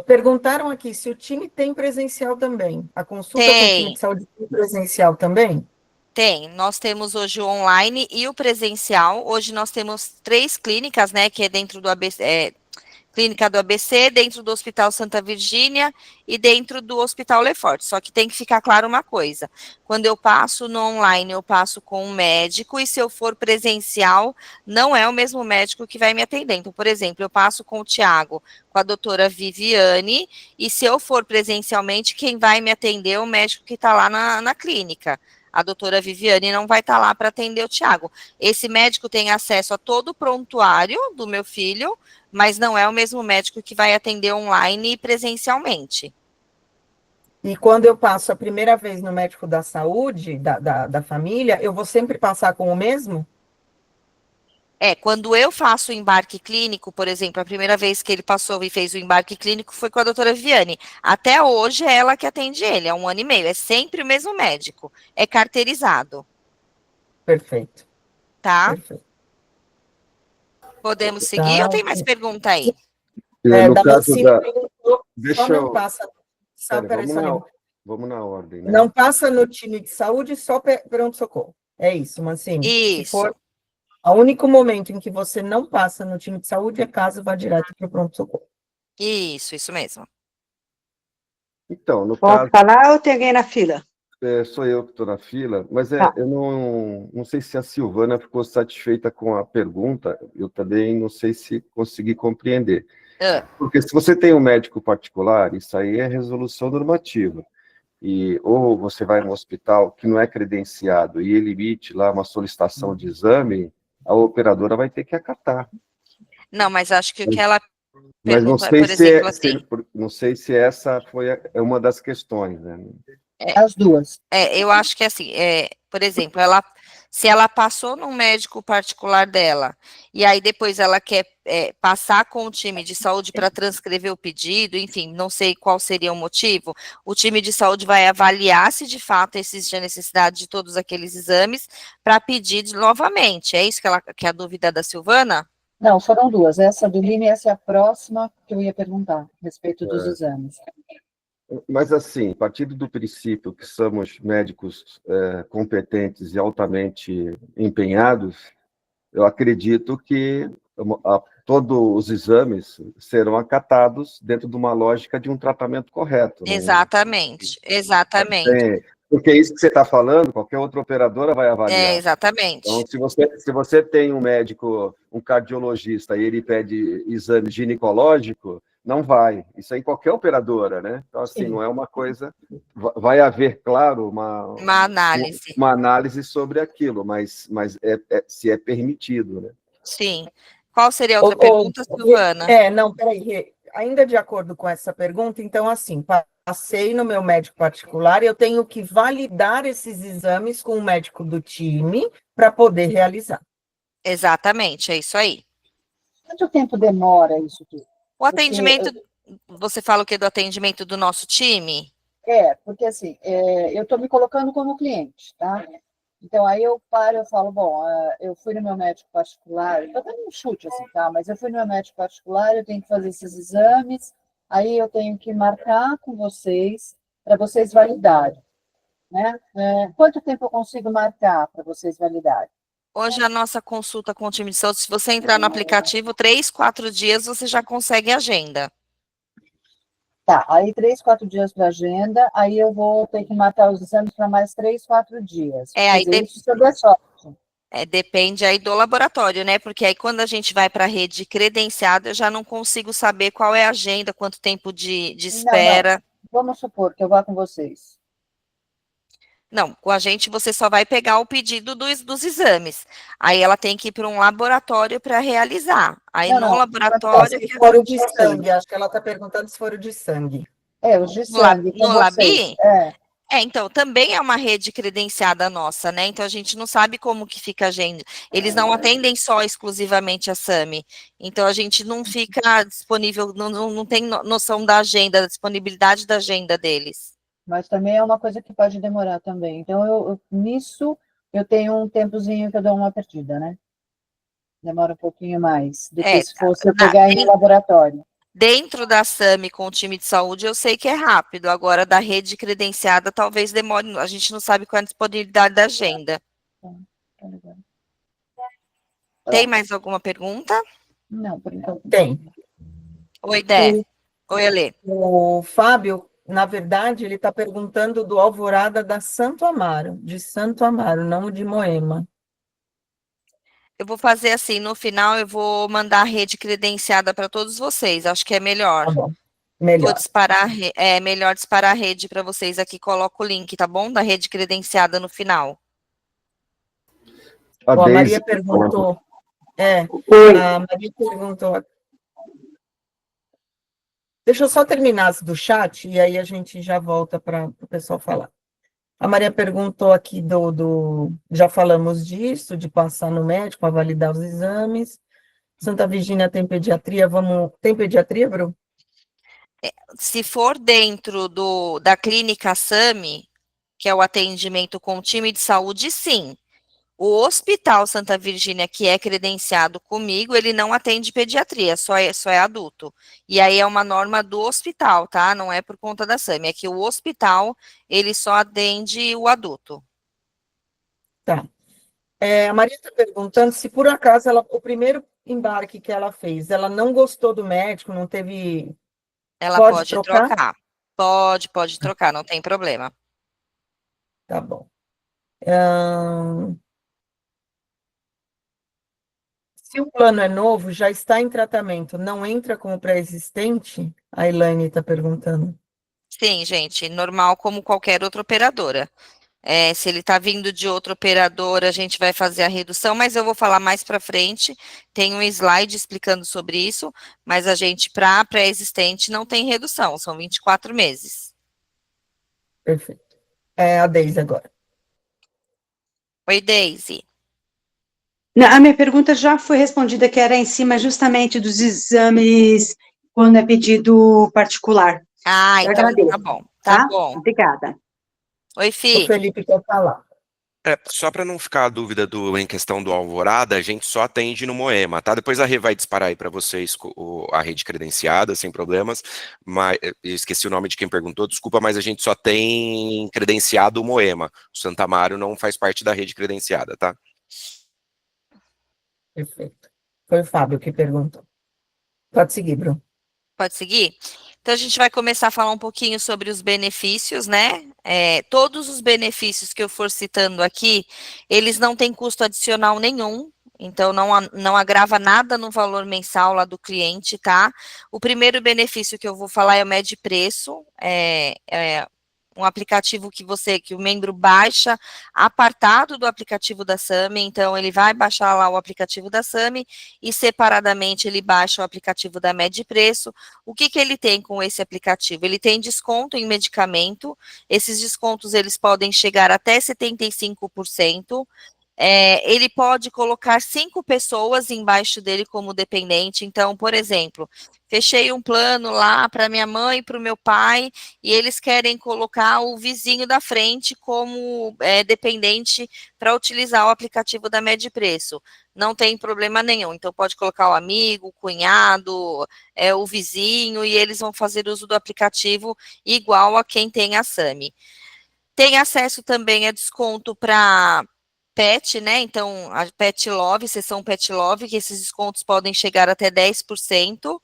perguntaram aqui se o time tem presencial também. A consulta com o time de saúde tem presencial também? Tem. Nós temos hoje o online e o presencial. Hoje nós temos 3 clínicas, né, que é dentro do ABC, clínica do ABC, dentro do Hospital Santa Virgínia e dentro do Hospital Lefort. Só que tem que ficar claro uma coisa, quando eu passo no online, eu passo com um médico, e se eu for presencial, não é o mesmo médico que vai me atender. Então, por exemplo, eu passo com o Tiago, com a doutora Viviane, e se eu for presencialmente, quem vai me atender é o médico que está lá na clínica. A doutora Viviane não vai estar lá para atender o Tiago. Esse médico tem acesso a todo o prontuário do meu filho, mas não é o mesmo médico que vai atender online e presencialmente. E quando eu passo a primeira vez no médico da saúde, da família, eu vou sempre passar com o mesmo? Quando eu faço o embarque clínico, por exemplo, a primeira vez que ele passou e fez o embarque clínico foi com a doutora Viviane. Até hoje é ela que atende ele, há 1 ano e meio. É sempre o mesmo médico. É carteirizado, Perfeito, tá? perfeito. Podemos seguir Tá. ou tem mais pergunta aí? No Da caso medicina, da... perguntou, Deixa só não eu... passa. Peraí, só um minuto. Vamos na ordem, né? Não passa no time de saúde, só pronto-socorro. É isso, Mancini. Se Isso. for, o único momento em que você não passa no time de saúde é caso vá direto para o pronto-socorro. Isso mesmo. Então, no Posso caso, falar ou tem alguém na fila? sou eu que estou na fila, mas Tá. eu não sei se a Silvana ficou satisfeita com a pergunta, eu também não sei se consegui compreender. Porque se você tem um médico particular, isso aí é resolução normativa. Ou você vai no hospital que não é credenciado e ele emite lá uma solicitação de exame, a operadora vai ter que acatar. Não, mas acho que o que ela Mas não perguntou é, sei por exemplo, assim. não sei se essa é uma das questões, né? As duas. Eu acho que assim, por exemplo, se ela passou num médico particular dela, e aí depois ela quer passar com o time de saúde para transcrever o pedido, enfim, não sei qual seria o motivo, o time de saúde vai avaliar se de fato existe a necessidade de todos aqueles exames para pedir novamente. É isso que é a dúvida da Silvana? Não, foram duas. Essa do Lime e essa é a próxima que eu ia perguntar, a respeito dos exames. Mas, assim, partindo do princípio que somos médicos competentes e altamente empenhados, eu acredito que todos os exames serão acatados dentro de uma lógica de um tratamento correto. Exatamente. Porque é isso que você está falando, qualquer outra operadora vai avaliar. Exatamente. Então, se você tem um médico, um cardiologista, e ele pede exame ginecológico, não vai. Isso é em qualquer operadora, né? Então, assim, não é uma coisa... Vai haver, claro, Uma análise. uma análise sobre aquilo, mas se é permitido, né? Sim. Qual seria a outra pergunta, Silvana? Não, peraí. Ainda de acordo com essa pergunta, então, assim, passei no meu médico particular, eu tenho que validar esses exames com o médico do time para poder realizar. Exatamente, é isso aí. Quanto tempo demora isso tudo? O atendimento, você fala o que do atendimento do nosso time? Porque assim, eu estou me colocando como cliente, tá? Então, aí eu paro e falo, bom, eu fui no meu médico particular, estou dando um chute assim, tá? Mas eu fui no meu médico particular, eu tenho que fazer esses exames, aí eu tenho que marcar com vocês, para vocês validarem, né? Quanto tempo eu consigo marcar para vocês validarem? Hoje a nossa consulta com o time de saúde, se você entrar no aplicativo, 3, 4 dias você já consegue agenda. Tá, aí 3, 4 dias para agenda, aí eu vou ter que marcar os exames para mais 3, 4 dias. Aí isso se eu der sorte. depende aí do laboratório, né? Porque aí quando a gente vai para a rede credenciada, eu já não consigo saber qual é a agenda, quanto tempo de espera. Não. Vamos supor que eu vá com vocês. Não, com a gente você só vai pegar o pedido dos exames. Aí ela tem que ir para um laboratório para realizar. Aí no laboratório... Se for o de sangue, acho que ela está perguntando se for o de sangue. Os de sangue com no vocês. Labi? Então, também é uma rede credenciada nossa, né? Então, a gente não sabe como que fica a agenda. Eles não atendem só exclusivamente a SAMI. Então, a gente não fica disponível, não tem noção da agenda, da disponibilidade da agenda deles. Mas também é uma coisa que pode demorar também. Então, nisso, eu tenho um tempozinho que eu dou uma perdida, né? Demora um pouquinho mais do que se fosse eu pegar em laboratório. Dentro da SAMI com o time de saúde, eu sei que é rápido. Agora, da rede credenciada, talvez demore. A gente não sabe qual é a disponibilidade da agenda. Tá legal. Tem mais alguma pergunta? Não, por enquanto. Tem. Oi, Dé. Oi, Alê. O Fábio, na verdade, ele está perguntando do Alvorada de Santo Amaro, não o de Moema. Eu vou fazer assim, no final eu vou mandar a rede credenciada para todos vocês, acho que é melhor. Tá bom, melhor. Vou disparar, melhor disparar a rede para vocês aqui, coloco o link, tá bom? Da rede credenciada no final. A Maria perguntou, a Maria perguntou, Deixa eu só terminar as do chat, e aí a gente já volta para o pessoal falar. A Maria perguntou aqui já falamos disso, de passar no médico para validar os exames. Santa Virgínia tem pediatria, tem pediatria, Bru? Se for dentro da clínica SAMI, que é o atendimento com o time de saúde, sim. O Hospital Santa Virgínia, que é credenciado comigo, ele não atende pediatria, só é adulto. E aí é uma norma do hospital, tá? Não é por conta da SAMI, é que o hospital, ele só atende o adulto. Tá. A Maria está perguntando se por acaso o primeiro embarque que ela fez, ela não gostou do médico, não teve. Ela Pode trocar? Pode trocar, não tem problema. Tá bom. Se o plano é novo, já está em tratamento, não entra como pré-existente? A Elaine está perguntando. Sim, gente, normal como qualquer outra operadora. Se ele está vindo de outra operadora, a gente vai fazer a redução, mas eu vou falar mais para frente. Tem um slide explicando sobre isso, mas a gente, para pré-existente, não tem redução, são 24 meses. Perfeito. A Deise agora. Oi, Deise. A minha pergunta já foi respondida, que era em cima justamente dos exames quando é pedido particular. Ah, Eu então agradeço, tá bom, tá bom. Obrigada. Oi, O Fih. Felipe quer falar. Só para não ficar a dúvida em questão do Alvorada, a gente só atende no Moema, tá? Depois a Rê vai disparar aí para vocês a rede credenciada, sem problemas, mas eu esqueci o nome de quem perguntou, desculpa, mas a gente só tem credenciado o Moema. O Santa Amaro não faz parte da rede credenciada, tá? Perfeito. Foi o Fábio que perguntou. Pode seguir, Bruno. Pode seguir? Então, a gente vai começar a falar um pouquinho sobre os benefícios, né? Todos os benefícios que eu for citando aqui, eles não têm custo adicional nenhum, então não agrava nada no valor mensal lá do cliente, tá? O primeiro benefício que eu vou falar é o Med Preço, um aplicativo que o membro baixa, apartado do aplicativo da SAMI, então ele vai baixar lá o aplicativo da SAMI e separadamente ele baixa o aplicativo da Med Preço. O que ele tem com esse aplicativo? Ele tem desconto em medicamento, esses descontos eles podem chegar até 75%, ele pode colocar 5 pessoas embaixo dele como dependente. Então, por exemplo, fechei um plano lá para minha mãe e para o meu pai, e eles querem colocar o vizinho da frente como dependente para utilizar o aplicativo da Medpreço. Não tem problema nenhum. Então, pode colocar o amigo, o cunhado, o vizinho, e eles vão fazer uso do aplicativo igual a quem tem a SAMI. Tem acesso também a desconto para Pet, né? Então, a Pet Love, sessão Pet Love, que esses descontos podem chegar até 10%.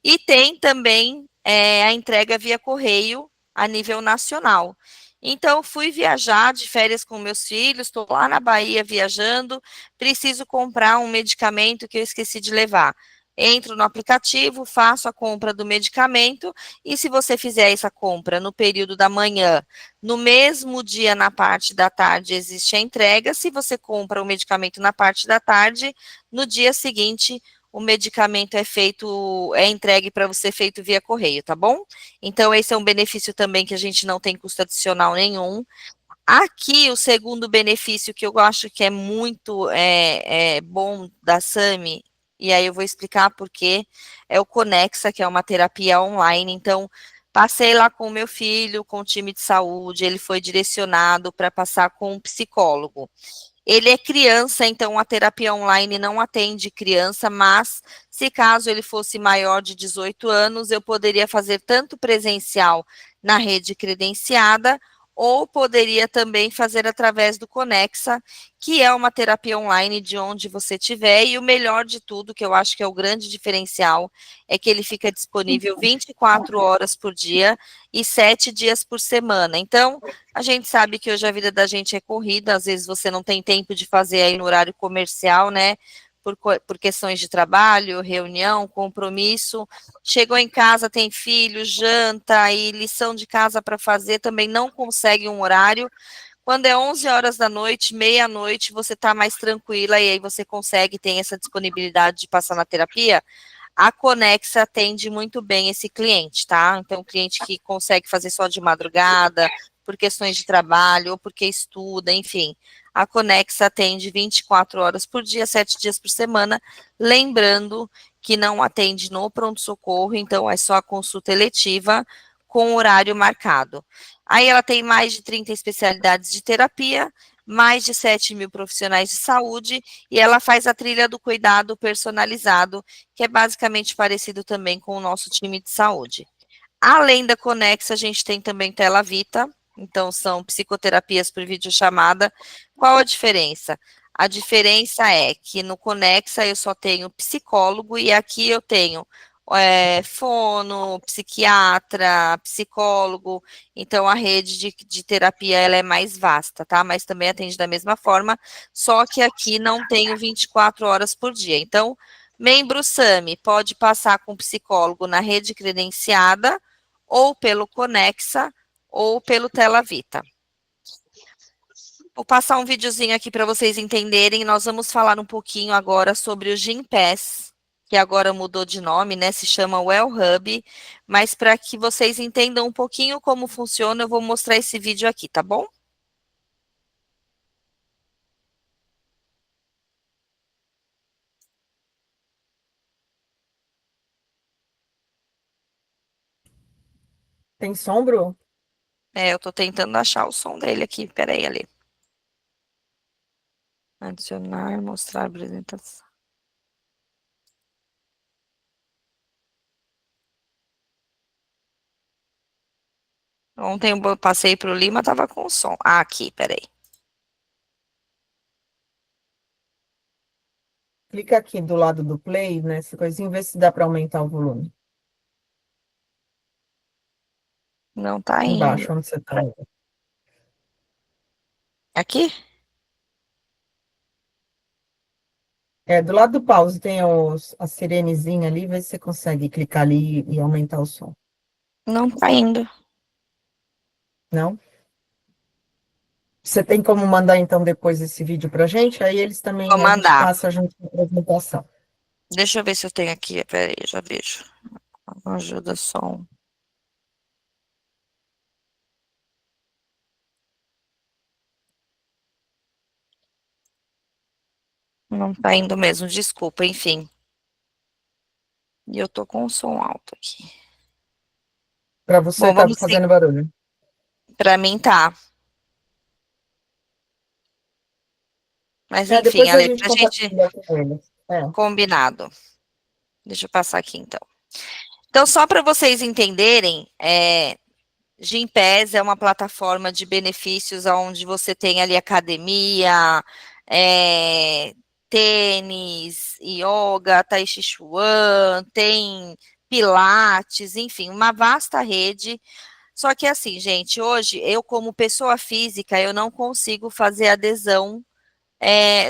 E tem também a entrega via correio a nível nacional. Então, fui viajar de férias com meus filhos, estou lá na Bahia viajando, preciso comprar um medicamento que eu esqueci de levar. Entro no aplicativo, faço a compra do medicamento, e se você fizer essa compra no período da manhã, no mesmo dia, na parte da tarde, existe a entrega. Se você compra o medicamento na parte da tarde, no dia seguinte, o medicamento é entregue para você feito via correio, tá bom? Então, esse é um benefício também que a gente não tem custo adicional nenhum. Aqui, o segundo benefício que eu acho que é muito bom da SAMI, e aí eu vou explicar por quê, é o Conexa, que é uma terapia online. Então, passei lá com o meu filho, com o time de saúde, ele foi direcionado para passar com um psicólogo. Ele é criança, então a terapia online não atende criança, mas se caso ele fosse maior de 18 anos, eu poderia fazer tanto presencial na rede credenciada, ou poderia também fazer através do Conexa, que é uma terapia online de onde você estiver, e o melhor de tudo, que eu acho que é o grande diferencial, é que ele fica disponível 24 horas por dia e 7 dias por semana. Então, a gente sabe que hoje a vida da gente é corrida, às vezes você não tem tempo de fazer aí no horário comercial, né? Por questões de trabalho, reunião, compromisso. Chegou em casa, tem filho, janta e lição de casa para fazer, também não consegue um horário. Quando é 11 horas da noite, meia-noite, você está mais tranquila e aí você consegue ter essa disponibilidade de passar na terapia. A Conexa atende muito bem esse cliente, tá? Então, o cliente que consegue fazer só de madrugada, por questões de trabalho, ou porque estuda, enfim. A Conexa atende 24 horas por dia, 7 dias por semana, lembrando que não atende no pronto-socorro, então é só a consulta eletiva com horário marcado. Aí ela tem mais de 30 especialidades de terapia, mais de 7 mil profissionais de saúde, e ela faz a trilha do cuidado personalizado, que é basicamente parecido também com o nosso time de saúde. Além da Conexa, a gente tem também Tela Vita, então são psicoterapias por videochamada. Qual a diferença? A diferença é que no Conexa eu só tenho psicólogo e aqui eu tenho fono, psiquiatra, psicólogo, então a rede de terapia ela é mais vasta, tá? Mas também atende da mesma forma, só que aqui não tenho 24 horas por dia. Então, membro SAMI pode passar com psicólogo na rede credenciada, ou pelo Conexa, ou pelo Tela Vita. Vou passar um videozinho aqui para vocês entenderem. Nós vamos falar um pouquinho agora sobre o Gympass, que agora mudou de nome, né? Se chama Well Hub. Mas para que vocês entendam um pouquinho como funciona, eu vou mostrar esse vídeo aqui, tá bom? Tem som, Bru? Eu estou tentando achar o som dele aqui. Peraí, ali. Adicionar, mostrar a apresentação. Ontem eu passei para o Lima, estava com o som. Ah, aqui, peraí. Clica aqui do lado do play, nessa coisinha, vê se dá para aumentar o volume. Não está indo. Embaixo, onde você está. Aqui? Do lado do pause tem a sirenezinha ali, vê se você consegue clicar ali e aumentar o som. Não está indo. Não? Você tem como mandar, então, depois esse vídeo para a gente? Aí eles também, Vou a gente mandar. passa junto com a apresentação. Deixa eu ver se eu tenho aqui. Peraí, já vejo. Ajuda som. Não tá indo mesmo, desculpa, enfim. E eu tô com o som alto aqui. Para você, Bom, tá vamos fazendo barulho. Para mim tá. Mas enfim, Depois a Ale, gente pra gente compartilha com eles. combinado. Deixa eu passar aqui então. Então, só para vocês entenderem, Gympass é uma plataforma de benefícios onde você tem ali academia, tênis, yoga, tai chi chuan, tem pilates, enfim, uma vasta rede. Só que assim, gente, hoje eu como pessoa física, eu não consigo fazer adesão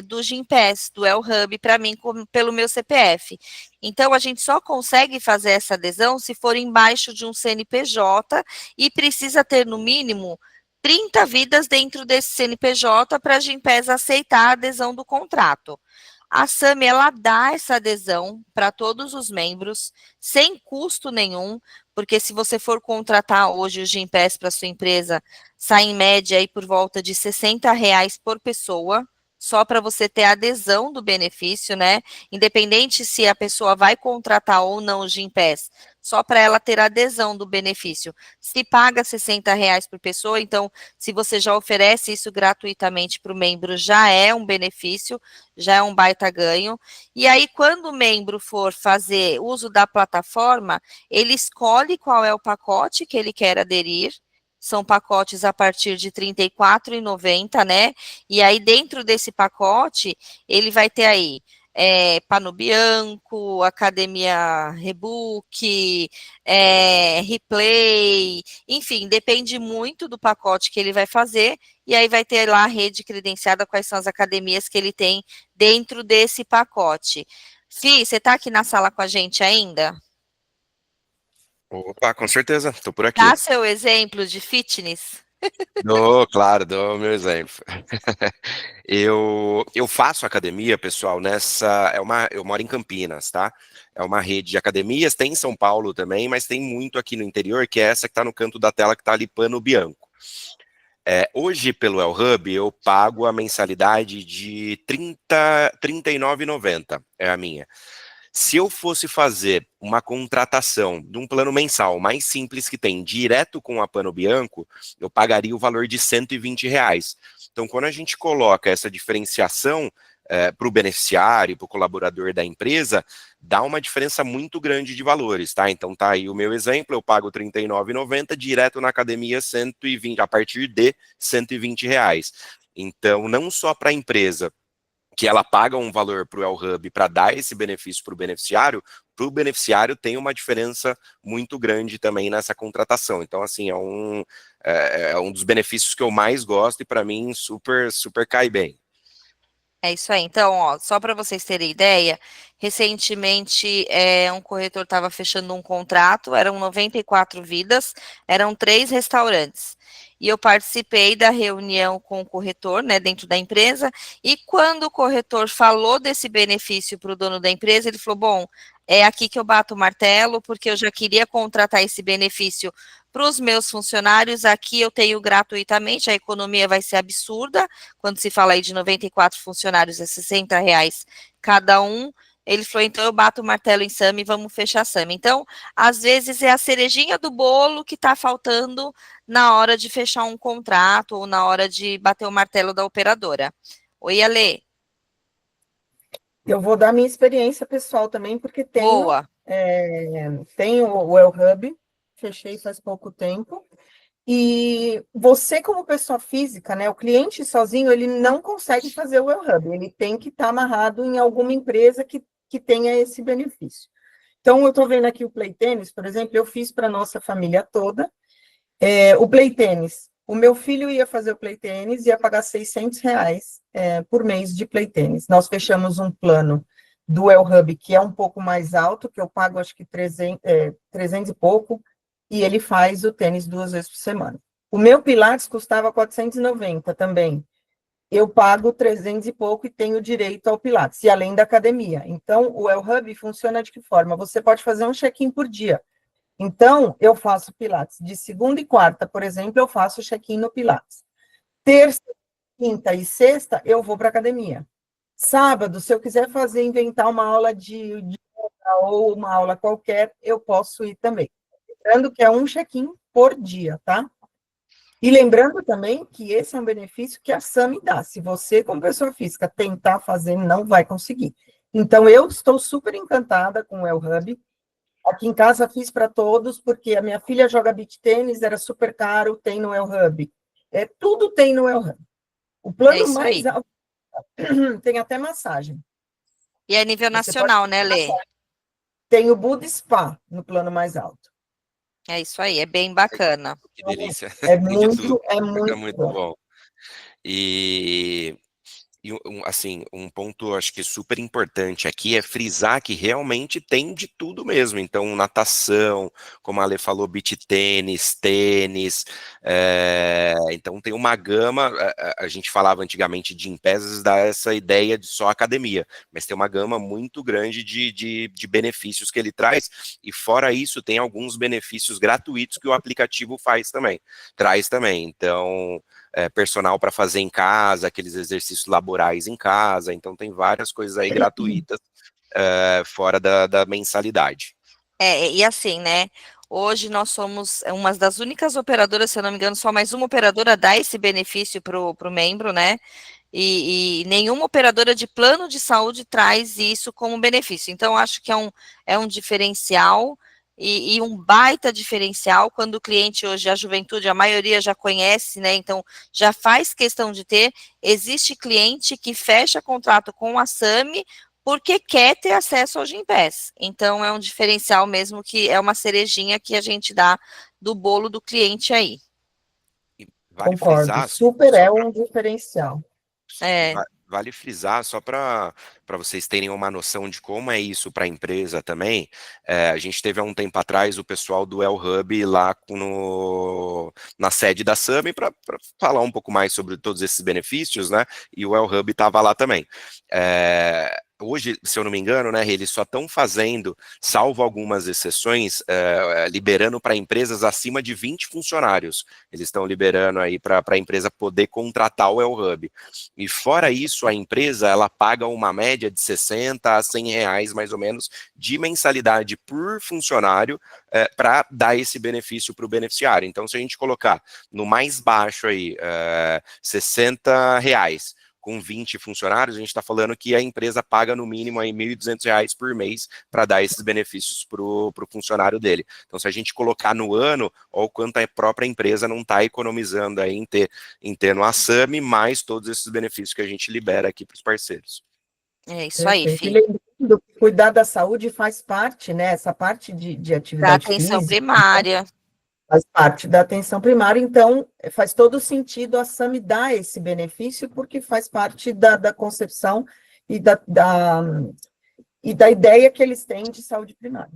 do Gympass, do El Hub, para mim, pelo meu CPF. Então, a gente só consegue fazer essa adesão se for embaixo de um CNPJ e precisa ter, no mínimo, 30 vidas dentro desse CNPJ para a Gympass aceitar a adesão do contrato. A SAMI, ela dá essa adesão para todos os membros, sem custo nenhum, porque se você for contratar hoje o Gympass para sua empresa, sai em média aí por volta de R$60 por pessoa, só para você ter adesão do benefício, né? Independente se a pessoa vai contratar ou não o Gympass, só para ela ter adesão do benefício. Se paga R$60 por pessoa, então, se você já oferece isso gratuitamente para o membro, já é um benefício, já é um baita ganho. E aí, quando o membro for fazer uso da plataforma, ele escolhe qual é o pacote que ele quer aderir. São pacotes a partir de R$ 34,90, né? E aí, dentro desse pacote, ele vai ter aí Pano Bianco, Academia Rebook, Replay, enfim, depende muito do pacote que ele vai fazer, e aí vai ter lá a rede credenciada, quais são as academias que ele tem dentro desse pacote. Fih, você está aqui na sala com a gente ainda? Opa, com certeza, estou por aqui. Dá seu exemplo de fitness. Claro, dou o meu exemplo. Eu faço academia, pessoal, eu moro em Campinas, tá? É uma rede de academias, tem em São Paulo também, mas tem muito aqui no interior, que é essa que está no canto da tela, que está ali, Pano Bianco. Hoje, pelo El Hub, eu pago a mensalidade de R$ 39,90, é a minha. Se eu fosse fazer uma contratação de um plano mensal mais simples que tem, direto com a Pano Bianco, eu pagaria o valor de R$ 120. Então, quando a gente coloca essa diferenciação para o beneficiário, para o colaborador da empresa, dá uma diferença muito grande de valores, tá? Então, tá aí o meu exemplo, eu pago R$ 39,90, direto na academia 120, a partir de R$ 120. Então, não só para a empresa, que ela paga um valor para o El Hub para dar esse benefício para o beneficiário tem uma diferença muito grande também nessa contratação. Então, assim, é um dos benefícios que eu mais gosto e para mim super, super cai bem. É isso aí. Então, ó, só para vocês terem ideia, recentemente um corretor estava fechando um contrato, eram 94 vidas, eram 3 restaurantes. E eu participei da reunião com o corretor, né, dentro da empresa, e quando o corretor falou desse benefício para o dono da empresa, ele falou, bom, é aqui que eu bato o martelo, porque eu já queria contratar esse benefício para os meus funcionários, aqui eu tenho gratuitamente, a economia vai ser absurda, quando se fala aí de 94 funcionários, é R$ 60 cada um. Ele falou, então eu bato o martelo em SAMI e vamos fechar a SAMI. Então, às vezes é a cerejinha do bolo que está faltando na hora de fechar um contrato ou na hora de bater o martelo da operadora. Oi, Ale. Eu vou dar minha experiência pessoal também, porque Boa. tenho o El Hub, fechei faz pouco tempo, e você como pessoa física, né, o cliente sozinho, ele não consegue fazer o El Hub, ele tem que estar amarrado em alguma empresa que tenha esse benefício. Então, eu estou vendo aqui o Play Tênis, por exemplo, eu fiz para a nossa família toda, o Play Tênis. O meu filho ia fazer o Play Tênis, ia pagar R$ 600 por mês de Play Tênis. Nós fechamos um plano do El Hub, que é um pouco mais alto, que eu pago acho que 300 e pouco, e ele faz o tênis 2 vezes por semana. O meu Pilates custava 490 também. Eu pago 300 e pouco e tenho direito ao Pilates, e além da academia. Então, o El Hub funciona de que forma? Você pode fazer um check-in por dia. Então, eu faço Pilates. De segunda e quarta, por exemplo, eu faço check-in no Pilates. Terça, quinta e sexta, eu vou para academia. Sábado, se eu quiser inventar uma aula de yoga ou uma aula qualquer, eu posso ir também. Lembrando que é um check-in por dia, tá? E lembrando também que esse é um benefício que a SAMI dá. Se você, como pessoa física, tentar fazer, não vai conseguir. Então, eu estou super encantada com o El Hub. Aqui em casa fiz para todos, porque a minha filha joga beach tênis, era super caro, tem no El Hub. Tudo tem no El Hub. O plano mais alto tem até massagem. E é nível nacional, né, Lê? Tem o Buda Spa no plano mais alto. É isso aí, é bem bacana. Que delícia. É muito bom. Assim, um ponto acho que super importante aqui é frisar que realmente tem de tudo mesmo. Então, natação, como a Ale falou, beach tênis, então tem uma gama, a gente falava antigamente de Gympass, dá essa ideia de só academia, mas tem uma gama muito grande de benefícios que ele traz, e fora isso tem alguns benefícios gratuitos que o aplicativo traz também. Então, personal para fazer em casa, aqueles exercícios laborais em casa, então tem várias coisas aí gratuitas fora da mensalidade. E assim, né, hoje nós somos uma das únicas operadoras, se eu não me engano, só mais uma operadora dá esse benefício para o membro, né, e nenhuma operadora de plano de saúde traz isso como benefício, então acho que é um diferencial, e um baita diferencial, quando o cliente hoje, a juventude, a maioria já conhece, né, então já faz questão de ter. Existe cliente que fecha contrato com a SAMI porque quer ter acesso ao Gympass, então é um diferencial mesmo, que é uma cerejinha que a gente dá do bolo do cliente aí. Vale Concordo, frisar, super é um diferencial. vale frisar, só para vocês terem uma noção de como é isso para a empresa também, a gente teve há um tempo atrás o pessoal do El Hub lá na sede da SAMI para falar um pouco mais sobre todos esses benefícios, né? E o El Hub estava lá também. Hoje, se eu não me engano, né, eles só estão fazendo, salvo algumas exceções, liberando para empresas acima de 20 funcionários. Eles estão liberando aí para a empresa poder contratar o El Hub. E fora isso, a empresa ela paga uma média de 60 a 100 reais, mais ou menos, de mensalidade por funcionário para dar esse benefício para o beneficiário. Então, se a gente colocar no mais baixo aí, 60 reais, com 20 funcionários, a gente está falando que a empresa paga no mínimo aí R$ 1.200 por mês para dar esses benefícios para o funcionário dele. Então, se a gente colocar no ano, olha o quanto a própria empresa não está economizando aí em ter no Assami, mais todos esses benefícios que a gente libera aqui para os parceiros. É isso aí, Perfeito. E filho. lembrando que cuidar da saúde faz parte, né? Essa parte de Da atividade atenção física, primária. faz parte da atenção primária, então faz todo sentido a SAMI dar esse benefício, porque faz parte da concepção e da ideia que eles têm de saúde primária.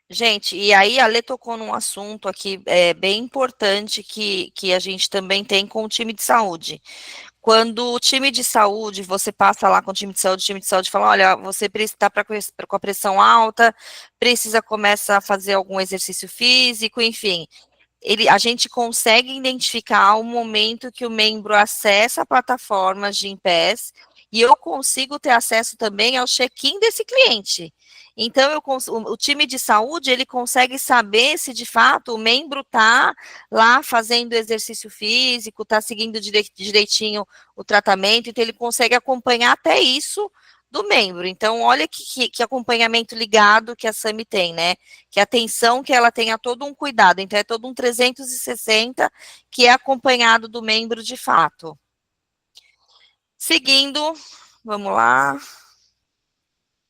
Gente, e aí a Lê tocou num assunto aqui bem importante que a gente também tem com o time de saúde. Quando o time de saúde, você passa lá com o time de saúde fala, olha, você está com a pressão alta, precisa começar a fazer algum exercício físico, enfim. A gente consegue identificar o momento que o membro acessa a plataforma Gympass e eu consigo ter acesso também ao check-in desse cliente. Então, o time de saúde, ele consegue saber se, de fato, o membro está lá fazendo exercício físico, está seguindo direitinho o tratamento, então ele consegue acompanhar até isso do membro. Então, olha que acompanhamento ligado que a SAMI tem, né? Que a atenção que ela tem a todo um cuidado. Então, é todo um 360 que é acompanhado do membro de fato. Seguindo, vamos lá.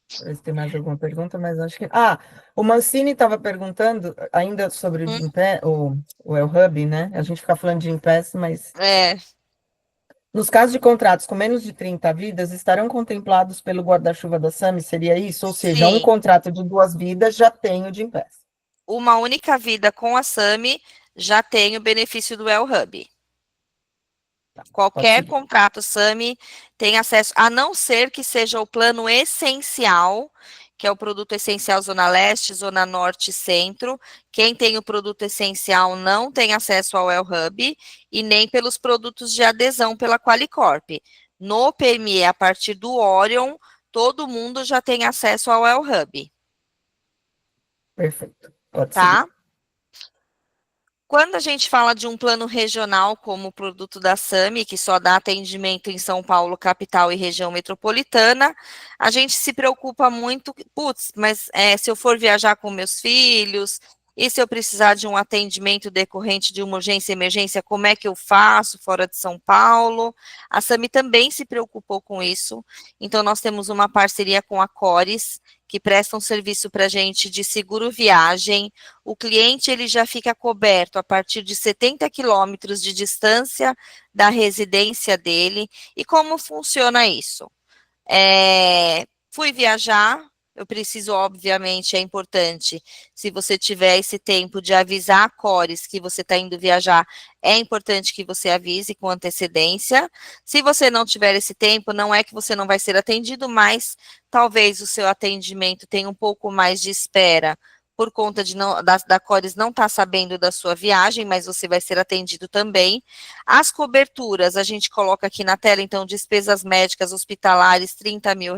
Se tem mais alguma pergunta, mas acho que... o Mancini estava perguntando ainda sobre o El Hub, né? A gente fica falando de Gympass, mas... Nos casos de contratos com menos de 30 vidas, estarão contemplados pelo guarda-chuva da SAMI? Seria isso? Ou seja, um contrato de 2 vidas já tem o Gympass. Uma única vida com a SAMI já tem o benefício do El Hub. Qualquer contrato SAMI tem acesso, a não ser que seja o plano essencial, que é o produto essencial Zona Leste, Zona Norte e Centro. Quem tem o produto essencial não tem acesso ao El Hub e nem pelos produtos de adesão pela Qualicorp. No PME, a partir do Orion, todo mundo já tem acesso ao El Hub. Perfeito. Pode tá? Quando a gente fala de um plano regional como o produto da SAMI, que só dá atendimento em São Paulo, capital e região metropolitana, a gente se preocupa muito, mas se eu for viajar com meus filhos, e se eu precisar de um atendimento decorrente de uma urgência e emergência, como é que eu faço fora de São Paulo? A SAMI também se preocupou com isso, então nós temos uma parceria com a Cores, que presta um serviço para a gente de seguro viagem. O cliente ele já fica coberto a partir de 70 quilômetros de distância da residência dele. E como funciona isso? Fui viajar, eu preciso, obviamente, é importante, se você tiver esse tempo de avisar a Cores que você está indo viajar, é importante que você avise com antecedência. Se você não tiver esse tempo, não é que você não vai ser atendido, mas talvez o seu atendimento tenha um pouco mais de espera, por conta da Cores não estar sabendo da sua viagem, mas você vai ser atendido também. As coberturas, a gente coloca aqui na tela, então, despesas médicas hospitalares, R$30 mil,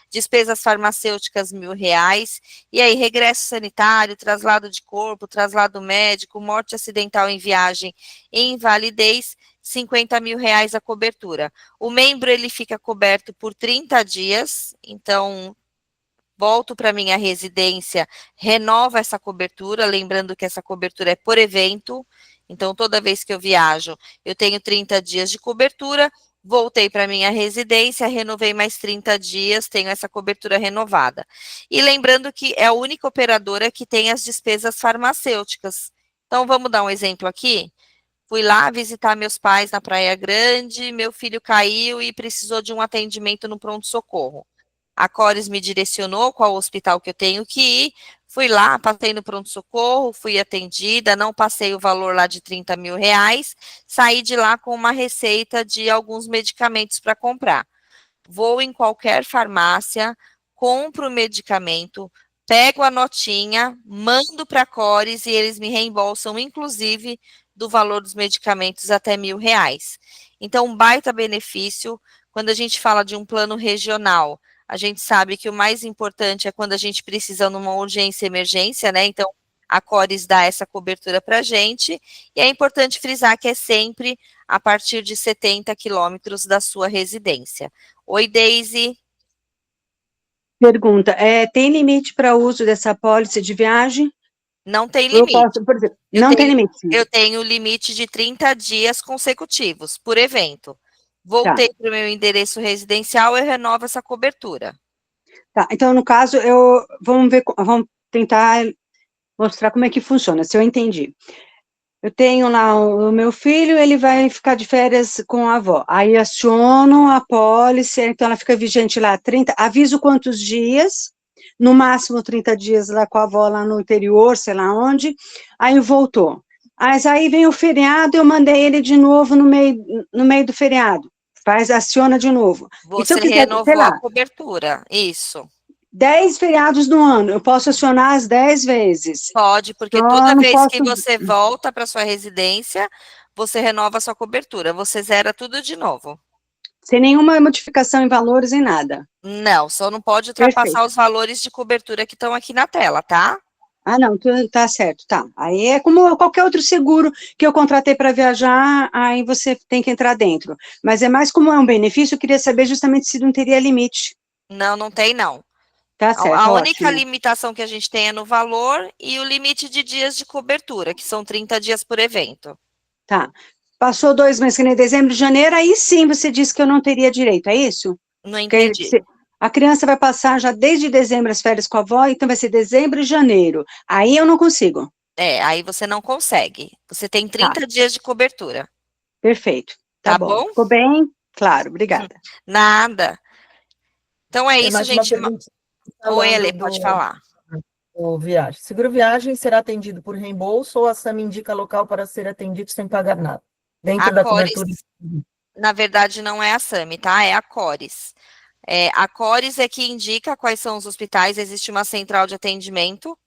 despesas farmacêuticas, R$1.000, e aí regresso sanitário, traslado de corpo, traslado médico, morte acidental em viagem e invalidez, R$50 mil a cobertura. O membro, ele fica coberto por 30 dias, então... volto para minha residência, renova essa cobertura, lembrando que essa cobertura é por evento, então toda vez que eu viajo, eu tenho 30 dias de cobertura, voltei para minha residência, renovei mais 30 dias, tenho essa cobertura renovada. E lembrando que é a única operadora que tem as despesas farmacêuticas. Então, vamos dar um exemplo aqui? Fui lá visitar meus pais na Praia Grande, meu filho caiu e precisou de um atendimento no pronto-socorro. A Cores me direcionou qual hospital que eu tenho que ir, fui lá, passei no pronto-socorro, fui atendida, não passei o valor lá de 30 mil reais, saí de lá com uma receita de alguns medicamentos para comprar. Vou em qualquer farmácia, compro o medicamento, pego a notinha, mando para a Cores e eles me reembolsam, inclusive, do valor dos medicamentos até R$ 1.000. Então, um baita benefício. Quando a gente fala de um plano regional, a gente sabe que o mais importante é quando a gente precisa numa urgência, emergência, né? Então, a Cores dá essa cobertura para a gente, e é importante frisar que é sempre a partir de 70 quilômetros da sua residência. Oi, Deise. Pergunta, tem limite para uso dessa apólice de viagem? Não tem Eu limite. posso, por exemplo, não tem limite. Eu tenho limite de 30 dias consecutivos por evento. Voltei para o meu endereço residencial, eu renovo essa cobertura. Tá, então, no caso, vamos tentar mostrar como é que funciona, se eu entendi. Eu tenho lá o meu filho, ele vai ficar de férias com a avó. Aí aciono a apólice, então ela fica vigente lá 30, aviso quantos dias, no máximo 30 dias lá com a avó, lá no interior, sei lá onde, aí voltou. Mas aí vem o feriado, eu mandei ele de novo no meio do feriado. Aciona de novo. E se eu Você quiser, sei renovou lá, a cobertura, isso. 10 feriados no ano, eu posso acionar as 10 vezes. Pode, porque Só toda não vez que posso... você volta para sua residência, você renova a sua cobertura, você zera tudo de novo. Sem nenhuma modificação em valores, em nada. Não, só não pode ultrapassar Perfeito. os valores de cobertura que estão aqui na tela, tá? Ah, não, tá certo, tá. Aí é como qualquer outro seguro que eu contratei para viajar, aí você tem que entrar dentro. Mas é mais como é um benefício, eu queria saber justamente se não teria limite. Não, não tem não. Tá certo, A única ótimo. limitação que a gente tem é no valor e o limite de dias de cobertura, que são 30 dias por evento. Tá. Passou 2 meses, que nem dezembro, janeiro, aí sim você disse que eu não teria direito, é isso? Não entendi. A criança vai passar já desde dezembro as férias com a avó, então vai ser dezembro e janeiro. Aí eu não consigo. Aí você não consegue. Você tem 30 dias de cobertura. Perfeito. Tá bom. Ficou bem? Claro, obrigada. Nada. Então é isso, mais uma gente. pergunta. Oi, Elê, pode falar. O viagem. Seguro viagem será atendido por reembolso ou a SAM indica local para ser atendido sem pagar nada? Dentro da cobertura. Na verdade, não é a SAMI, tá? É a Cores. A Cores é que indica quais são os hospitais, existe uma central de atendimento.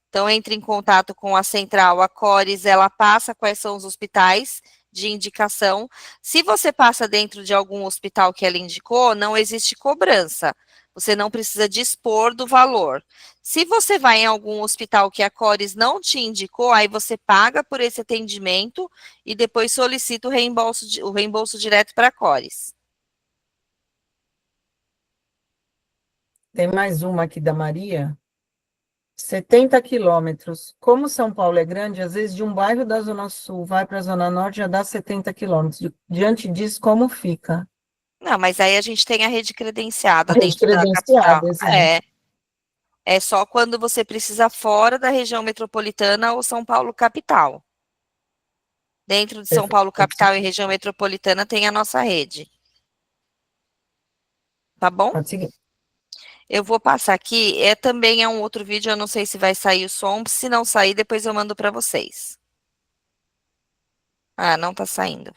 Então, entre em contato com a central, a Cores, ela passa quais são os hospitais de indicação. Se você passa dentro de algum hospital que ela indicou, não existe cobrança. Você não precisa dispor do valor. Se você vai em algum hospital que a Cores não te indicou, aí você paga por esse atendimento e depois solicita o reembolso direto para a Cores. Tem mais uma aqui da Maria. 70 quilômetros. Como São Paulo é grande, às vezes de um bairro da Zona Sul vai para a Zona Norte já dá 70 quilômetros. Diante disso, como fica? Não, mas aí a gente tem a rede credenciada dentro da capital. É só quando você precisa fora da região metropolitana ou São Paulo capital. Dentro de São Paulo capital e região metropolitana tem a nossa rede. Tá bom? Pode seguir. Eu vou passar aqui, também é um outro vídeo, eu não sei se vai sair o som, se não sair, depois eu mando para vocês. Ah, não tá saindo.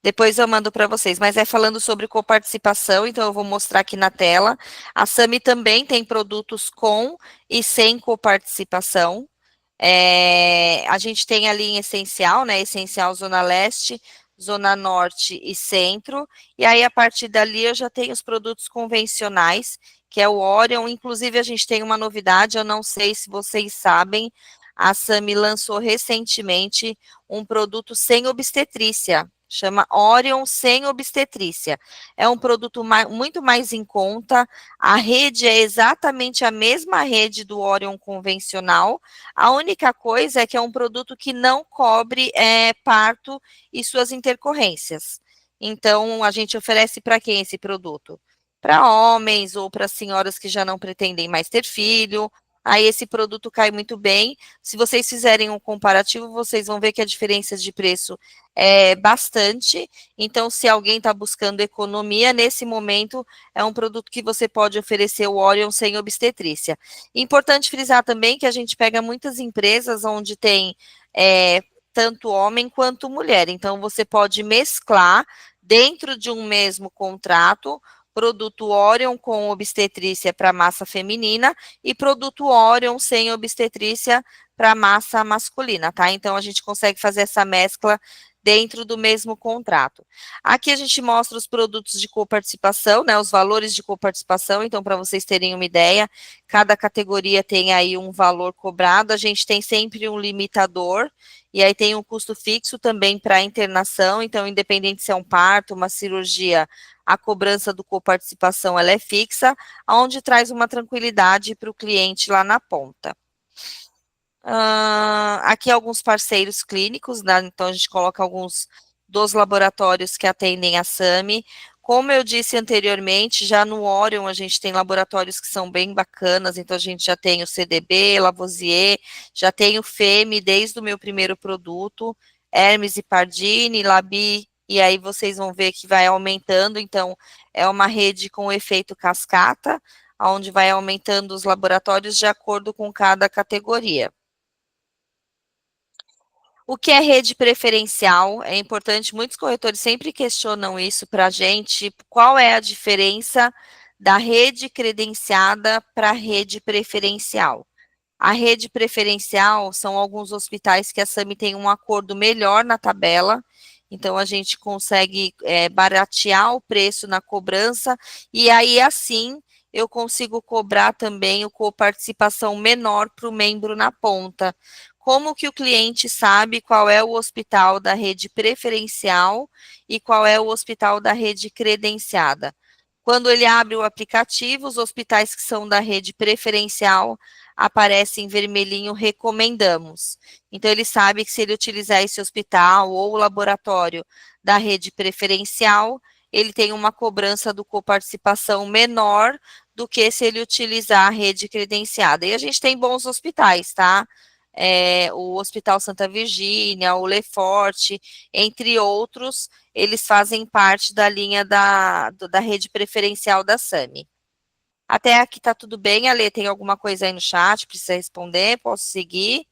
Depois eu mando para vocês, mas é falando sobre coparticipação, então eu vou mostrar aqui na tela. A SAMI também tem produtos com e sem coparticipação. A gente tem ali em Essencial, né? Essencial Zona Leste, Zona Norte e Centro. E aí, a partir dali, eu já tenho os produtos convencionais, que é o Orion. Inclusive, a gente tem uma novidade, eu não sei se vocês sabem, a SAMI lançou recentemente um produto sem obstetrícia. Chama Orion sem obstetrícia. É um produto muito mais em conta, a rede é exatamente a mesma rede do Orion convencional, a única coisa é que é um produto que não cobre parto e suas intercorrências. Então, a gente oferece para quem esse produto? Para homens ou para senhoras que já não pretendem mais ter filho, aí esse produto cai muito bem. Se vocês fizerem um comparativo, vocês vão ver que a diferença de preço é bastante. Então, se alguém está buscando economia, nesse momento é um produto que você pode oferecer o Orion sem obstetrícia. Importante frisar também que a gente pega muitas empresas onde tem tanto homem quanto mulher. Então, você pode mesclar dentro de um mesmo contrato produto Orion com obstetrícia para massa feminina e produto Orion sem obstetrícia para massa masculina, tá? Então, a gente consegue fazer essa mescla dentro do mesmo contrato. Aqui a gente mostra os produtos de coparticipação, né, os valores de coparticipação, então, para vocês terem uma ideia, cada categoria tem aí um valor cobrado, a gente tem sempre um limitador, e aí tem um custo fixo também para internação, então, independente se é um parto, uma cirurgia, a cobrança do coparticipação ela é fixa, onde traz uma tranquilidade para o cliente lá na ponta. Aqui alguns parceiros clínicos, né? Então a gente coloca alguns dos laboratórios que atendem a SAMI. Como eu disse anteriormente, já no Orion a gente tem laboratórios que são bem bacanas, então a gente já tem o CDB, Lavoisier, já tem o FEME desde o meu primeiro produto, Hermes e Pardini, Labi, e aí vocês vão ver que vai aumentando, então é uma rede com efeito cascata, onde vai aumentando os laboratórios de acordo com cada categoria. O que é rede preferencial? É importante, muitos corretores sempre questionam isso para a gente, qual é a diferença da rede credenciada para a rede preferencial? A rede preferencial são alguns hospitais que a SAMI tem um acordo melhor na tabela, então a gente consegue baratear o preço na cobrança, e aí assim eu consigo cobrar também o coparticipação menor para o membro na ponta. Como que o cliente sabe qual é o hospital da rede preferencial e qual é o hospital da rede credenciada? Quando ele abre o aplicativo, os hospitais que são da rede preferencial aparecem em vermelhinho, recomendamos. Então, ele sabe que se ele utilizar esse hospital ou o laboratório da rede preferencial, ele tem uma cobrança do coparticipação menor do que se ele utilizar a rede credenciada. E a gente tem bons hospitais, tá? O Hospital Santa Virgínia, o Lefort, entre outros, eles fazem parte da linha da rede preferencial da SAMI. Até aqui tá tudo bem, Ale, tem alguma coisa aí no chat, precisa responder, posso seguir?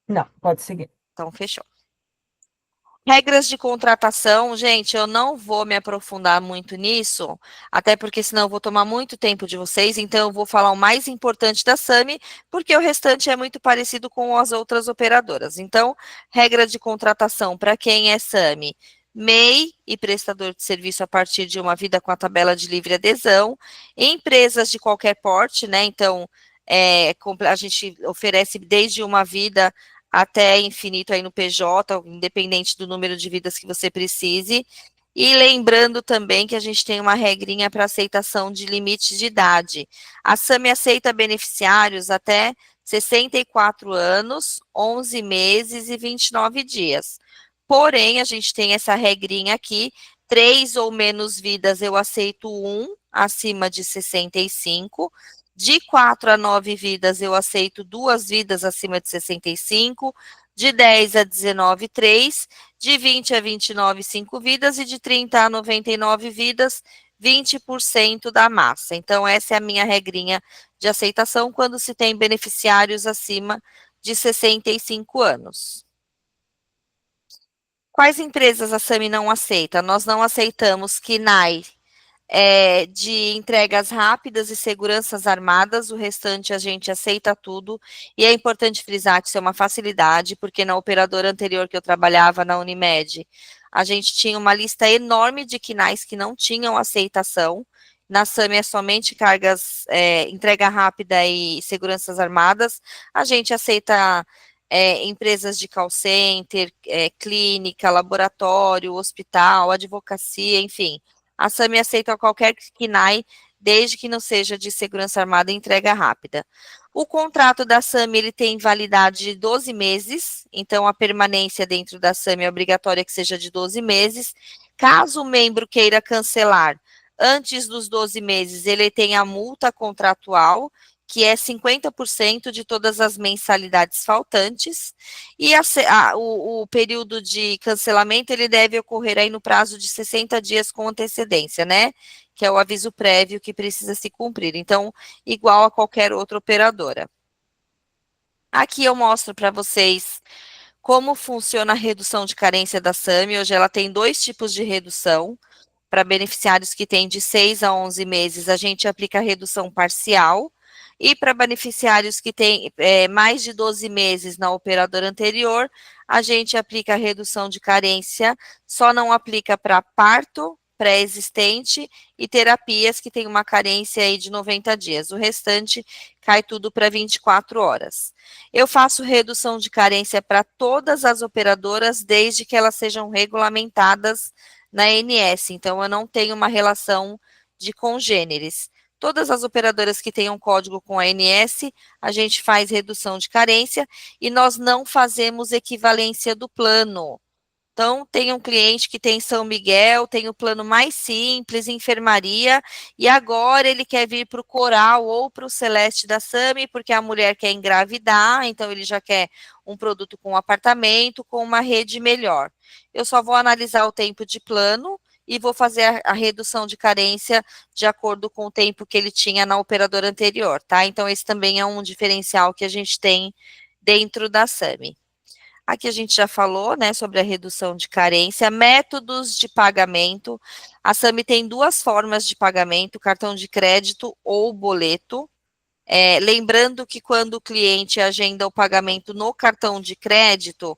Não, pode seguir. Então, fechou. Regras de contratação, gente, eu não vou me aprofundar muito nisso, até porque senão eu vou tomar muito tempo de vocês, então eu vou falar o mais importante da SAMI, porque o restante é muito parecido com as outras operadoras. Então, regra de contratação para quem é SAMI, MEI e prestador de serviço a partir de uma vida com a tabela de livre adesão, empresas de qualquer porte, né, então, a gente oferece desde uma vida até infinito aí no PJ, independente do número de vidas que você precise. E lembrando também que a gente tem uma regrinha para aceitação de limite de idade. A SAMI aceita beneficiários até 64 anos, 11 meses e 29 dias. Porém, a gente tem essa regrinha aqui, 3 ou menos vidas eu aceito 1, acima de 65. De 4 a 9 vidas, eu aceito 2 vidas acima de 65, de 10 a 19, 3, de 20 a 29, 5 vidas, e de 30 a 99 vidas, 20% da massa. Então, essa é a minha regrinha de aceitação quando se tem beneficiários acima de 65 anos. Quais empresas a SAMI não aceita? Nós não aceitamos KNAI, de entregas rápidas e seguranças armadas, o restante a gente aceita tudo, e é importante frisar que isso é uma facilidade, porque na operadora anterior que eu trabalhava, na Unimed, a gente tinha uma lista enorme de KNAIs que não tinham aceitação, na SAMI é somente cargas, entrega rápida e seguranças armadas, a gente aceita empresas de call center, clínica, laboratório, hospital, advocacia, enfim. A SAMI aceita qualquer KNAI, desde que não seja de segurança armada e entrega rápida. O contrato da SAMI, ele tem validade de 12 meses, então a permanência dentro da SAMI é obrigatória que seja de 12 meses. Caso o membro queira cancelar antes dos 12 meses, ele tem a multa contratual, que é 50% de todas as mensalidades faltantes, e o período de cancelamento, ele deve ocorrer aí no prazo de 60 dias com antecedência, né? Que é o aviso prévio que precisa se cumprir. Então, igual a qualquer outra operadora. Aqui eu mostro para vocês como funciona a redução de carência da SAMI. Hoje ela tem 2 tipos de redução. Para beneficiários que têm de 6 a 11 meses, a gente aplica a redução parcial. E para beneficiários que têm mais de 12 meses na operadora anterior, a gente aplica a redução de carência, só não aplica para parto pré-existente e terapias que têm uma carência aí de 90 dias. O restante cai tudo para 24 horas. Eu faço redução de carência para todas as operadoras, desde que elas sejam regulamentadas na ANS, então eu não tenho uma relação de congêneres. Todas as operadoras que tenham código com a ANS, a gente faz redução de carência e nós não fazemos equivalência do plano. Então, tem um cliente que tem São Miguel, tem o plano mais simples, enfermaria, e agora ele quer vir para o Coral ou para o Celeste da SAMI, porque a mulher quer engravidar, então ele já quer um produto com apartamento, com uma rede melhor. Eu só vou analisar o tempo de plano e vou fazer a redução de carência de acordo com o tempo que ele tinha na operadora anterior, tá? Então, esse também é um diferencial que a gente tem dentro da SAMI. Aqui a gente já falou, né, sobre a redução de carência, métodos de pagamento. A SAMI tem 2 formas de pagamento, cartão de crédito ou boleto. Lembrando que quando o cliente agenda o pagamento no cartão de crédito,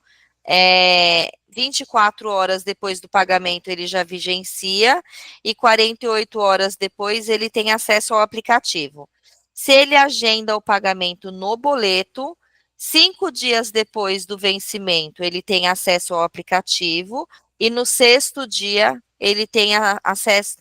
24 horas depois do pagamento ele já vigencia e 48 horas depois ele tem acesso ao aplicativo. Se ele agenda o pagamento no boleto, 5 dias depois do vencimento, ele tem acesso ao aplicativo e no 6º dia, ele tem acesso,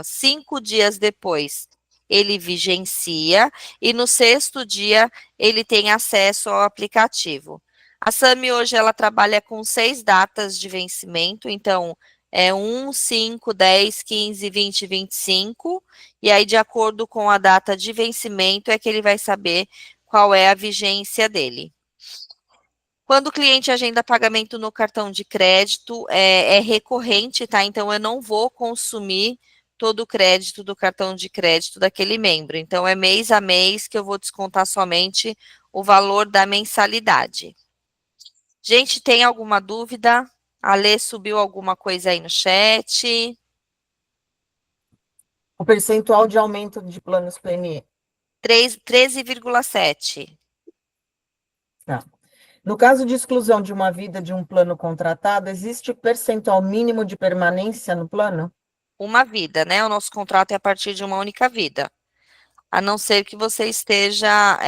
5 dias depois, ele vigencia e no 6º dia, ele tem acesso ao aplicativo. A SAMI hoje, ela trabalha com 6 datas de vencimento, então, 1, 5, 10, 15, 20, 25, e aí, de acordo com a data de vencimento, é que ele vai saber qual é a vigência dele. Quando o cliente agenda pagamento no cartão de crédito, é recorrente, tá? Então, eu não vou consumir todo o crédito do cartão de crédito daquele membro. Então, é mês a mês que eu vou descontar somente o valor da mensalidade. Gente, tem alguma dúvida? A Lê subiu alguma coisa aí no chat? O percentual de aumento de planos PME. 13,7. Tá. No caso de exclusão de uma vida de um plano contratado, existe percentual mínimo de permanência no plano? Uma vida, né? O nosso contrato é a partir de uma única vida. A não ser que você esteja,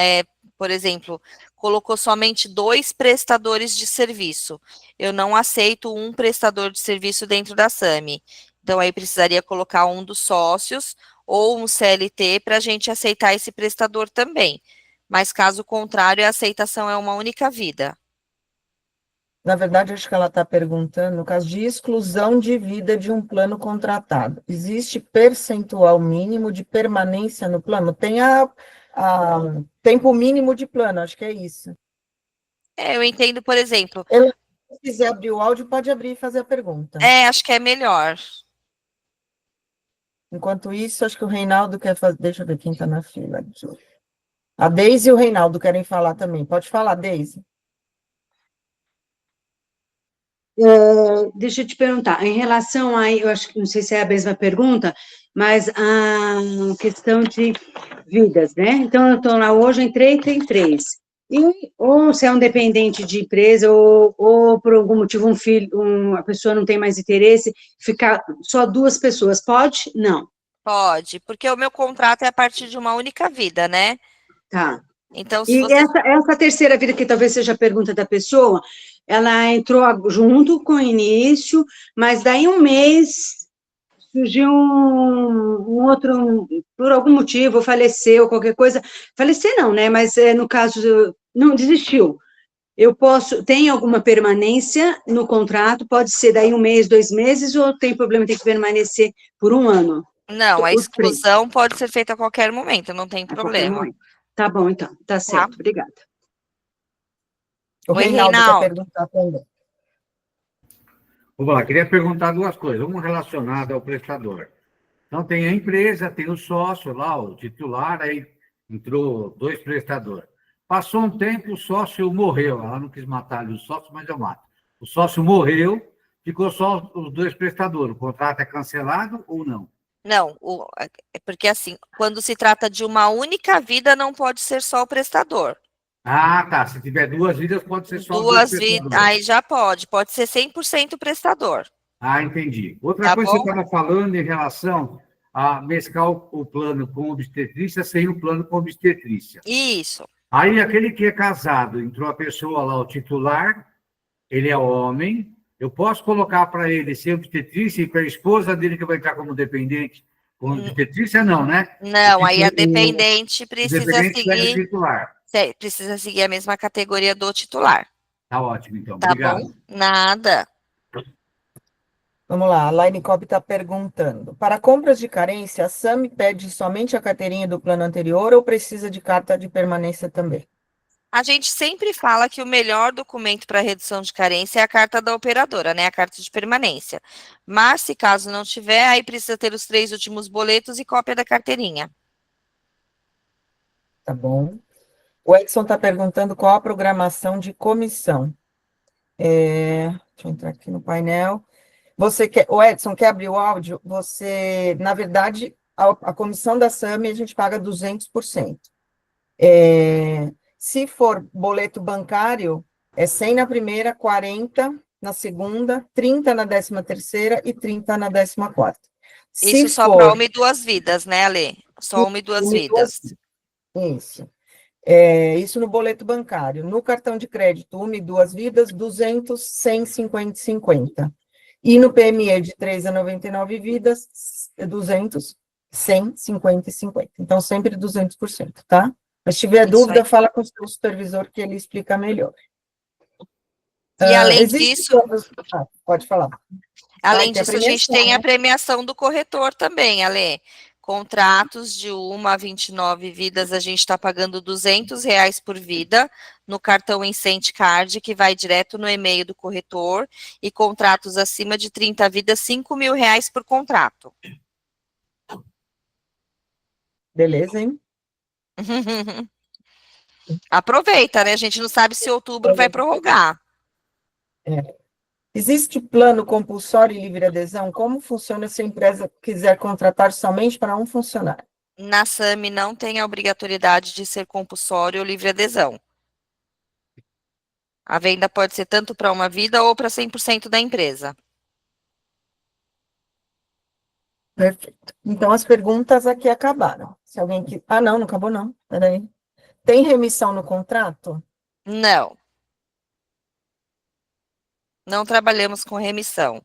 por exemplo, colocou somente 2 prestadores de serviço. Eu não aceito um prestador de serviço dentro da SAMI. Então, aí precisaria colocar um dos sócios ou um CLT para a gente aceitar esse prestador também. Mas, caso contrário, a aceitação é uma única vida. Na verdade, acho que ela está perguntando, no caso de exclusão de vida de um plano contratado, existe percentual mínimo de permanência no plano? Tem a tempo mínimo de plano, acho que é isso. Eu entendo, por exemplo... Se quiser abrir o áudio, pode abrir e fazer a pergunta. Acho que é melhor. Enquanto isso, acho que o Reinaldo quer fazer... Deixa eu ver quem está na fila aqui. A Deise e o Reinaldo querem falar também. Pode falar, Deise. Deixa eu te perguntar, em relação a, eu acho que não sei se é a mesma pergunta, mas a questão de vidas, né? Então, eu estou lá hoje, entrei, tem 3. Ou se é um dependente de empresa, ou por algum motivo a pessoa não tem mais interesse, ficar só 2 pessoas, pode? Não. Pode, porque o meu contrato é a partir de uma única vida, né? Tá. Então, e essa terceira vida, que talvez seja a pergunta da pessoa, ela entrou junto com o início, mas daí um mês surgiu um outro, por algum motivo, faleceu, qualquer coisa. Falecer não, né? Mas no caso, não desistiu. Tem alguma permanência no contrato? Pode ser daí um mês, 2 meses, ou tem problema, tem que permanecer por 1 ano? Não, a exclusão pode ser feita a qualquer momento, não tem problema. Tá bom, então. Tá certo. Obrigada. O Oi, Reinaldo quer Reinaldo. perguntar também. Vamos lá, queria perguntar duas coisas. Uma relacionada ao prestador. Então, tem a empresa, tem o sócio lá, o titular, aí entrou 2 prestadores. Passou um tempo, o sócio morreu. Ela não quis matar ali o sócio, mas eu mato. O sócio morreu, ficou só os 2 prestadores. O contrato é cancelado ou não? Não, é porque assim, quando se trata de uma única vida, não pode ser só o prestador. Ah, tá. Se tiver 2 vidas, pode ser só os 2 Duas vidas, prestadores. aí já pode ser 100% prestador, Ah, entendi. Outra tá coisa que bom? você estava falando em relação a mesclar o plano com obstetrícia sem o plano com obstetrícia. Isso, Aí, aquele que é casado, entrou a pessoa lá, o titular, ele é homem, eu posso colocar para ele ser obstetrícia e para a esposa dele que vai entrar como dependente? Com obstetrícia, não, né? não, aí a O dependente precisa dependente segue o seguir, titular. precisa seguir a mesma categoria do titular, Tá ótimo, então. tá Obrigado. bom? Nada. Vamos lá, a Laine Cobb está perguntando. Para compras de carência, a SAMI pede somente a carteirinha do plano anterior ou precisa de carta de permanência também? A gente sempre fala que o melhor documento para redução de carência é a carta da operadora, né? A carta de permanência. Mas, se caso não tiver, aí precisa ter os 3 últimos boletos e cópia da carteirinha. Tá bom. O Edson está perguntando qual a programação de comissão. Deixa eu entrar aqui no painel. O Edson, quer abrir o áudio? Na verdade, a comissão da SAMI a gente paga 200%. Se for boleto bancário, é 100 na primeira, 40 na segunda, 30 na 13ª e 30 na 14ª. Isso só para uma e 2 vidas, né, Ale? Só uma e 2 vidas. Isso. Isso no boleto bancário. No cartão de crédito, 1 e 2 vidas, 200, 100, 50 e 50. E no PME de 3 a 99 vidas, 200, 100, 50 e 50. Então, sempre 200%, tá? Mas se tiver Isso dúvida, aí. fala com o seu supervisor que ele explica melhor. E além Existe disso, pode falar. além Tem a disso, a gente premiação, tem a né? premiação do corretor também, Ale. Contratos de 1 a 29 vidas, a gente está pagando R$ 200 por vida no cartão Incent Card, que vai direto no e-mail do corretor, e contratos acima de 30 vidas, R$ 5.000 por contrato. Beleza, hein? Aproveita, né? A gente não sabe se outubro vai prorrogar. Existe plano compulsório e livre adesão? Como funciona se a empresa quiser contratar somente para um funcionário? Na SAMI não tem a obrigatoriedade de ser compulsório ou livre adesão. A venda pode ser tanto para uma vida ou para 100% da empresa. Perfeito. Então, as perguntas aqui acabaram. Se alguém que... Ah, não acabou não. Peraí. Tem remissão no contrato? Não. Não trabalhamos com remissão.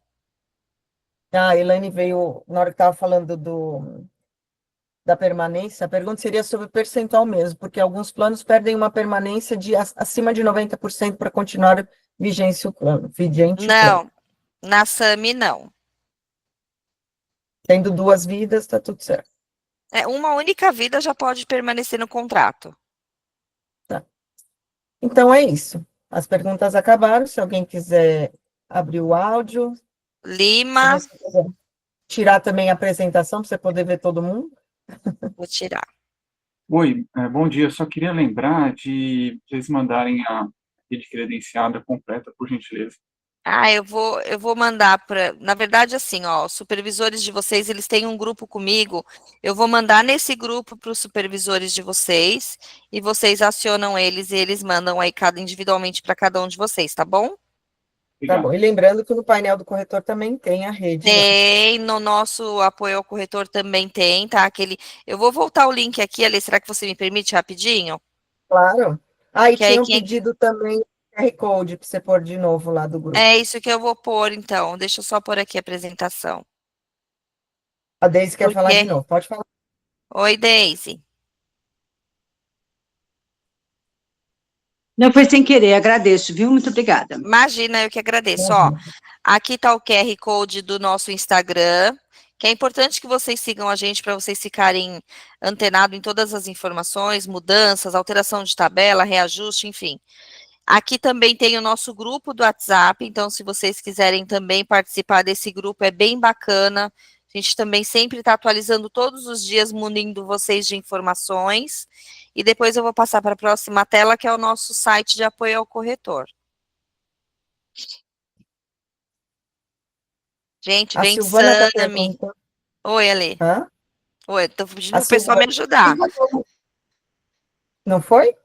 A Elaine veio, na hora que estava falando da permanência, a pergunta seria sobre o percentual mesmo, porque alguns planos perdem uma permanência de acima de 90% para continuar vigente o plano. Não, na SAMI não. Tendo 2 vidas, está tudo certo. Uma única vida já pode permanecer no contrato. Tá. Então é isso. As perguntas acabaram. Se alguém quiser abrir o áudio. Lima. Se você quiser tirar também a apresentação para você poder ver todo mundo. Vou tirar. Oi, bom dia. Só queria lembrar de vocês mandarem a rede credenciada completa, por gentileza. Eu vou mandar para... Na verdade, assim, ó, os supervisores de vocês, eles têm um grupo comigo. Eu vou mandar nesse grupo para os supervisores de vocês e vocês acionam eles e eles mandam aí individualmente para cada um de vocês, tá bom? Tá bom. E lembrando que no painel do corretor também tem a rede. Tem, no nosso apoio ao corretor também tem, tá? Eu vou voltar o link aqui, Ale, será que você me permite rapidinho? Claro. E Que aí tinha um pedido também QR Code para você pôr de novo lá do grupo. É isso que eu vou pôr, então. Deixa eu só pôr aqui a apresentação. A Deise quer falar de novo. Pode falar. Oi, Deise. Não, foi sem querer, agradeço, viu? Muito obrigada. Imagina, eu que agradeço. Ó, aqui está o QR Code do nosso Instagram. que é importante que vocês sigam a gente para vocês ficarem antenados em todas as informações, mudanças, alteração de tabela, reajuste, enfim. Aqui também tem o nosso grupo do WhatsApp, então se vocês quiserem também participar desse grupo, é bem bacana. A gente também sempre está atualizando todos os dias, munindo vocês de informações. E depois eu vou passar para a próxima tela, que é o nosso site de apoio ao corretor. Gente, A vem Silvana está Sami. perguntando. Oi, Ale. Hã? Oi, estou pedindo A para o pessoal me ajudar. Não foi?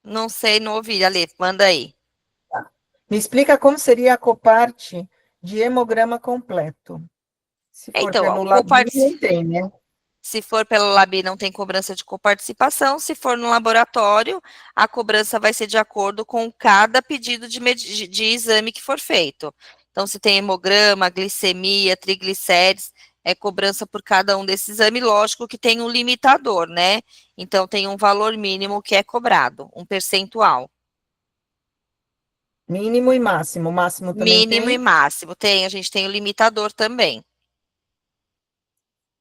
Não sei, não ouvi, Ale, manda aí. Me explica como seria a coparte de hemograma completo. Se for Então, pelo o Labi, não tem, né? Se for pelo Labi, não tem cobrança de coparticipação. Se for no laboratório, a cobrança vai ser de acordo com cada pedido de exame que for feito. Então, se tem hemograma, glicemia, triglicérides, é cobrança por cada um desses exames. Lógico que tem um limitador, né? Então, tem um valor mínimo que é cobrado, um percentual. Mínimo e máximo. O máximo também Mínimo tem? e máximo. Tem, a gente tem o limitador também.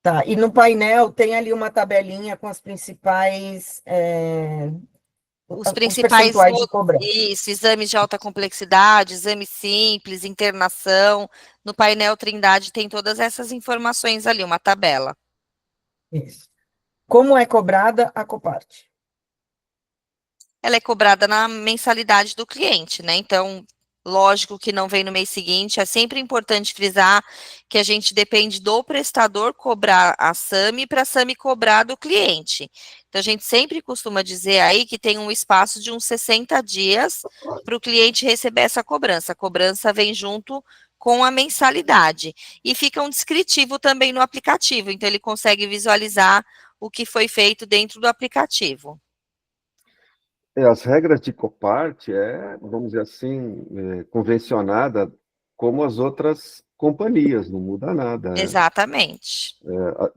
Tá, e no painel tem ali uma tabelinha com as principais, Os os principais, percentuais de cobrança. isso, exames de alta complexidade, exame simples, internação. No painel Trindade tem todas essas informações ali, uma tabela. Isso. Como é cobrada a coparte? Ela é cobrada na mensalidade do cliente, né? Então, lógico que não vem no mês seguinte. É sempre importante frisar que a gente depende do prestador cobrar a SAMI para a SAMI cobrar do cliente. Então, a gente sempre costuma dizer aí que tem um espaço de uns 60 dias para o cliente receber essa cobrança. A cobrança vem junto com a mensalidade. E fica um descritivo também no aplicativo, então ele consegue visualizar o que foi feito dentro do aplicativo. As regras de coparte vamos dizer assim, convencionada como as outras companhias, não muda nada. Exatamente.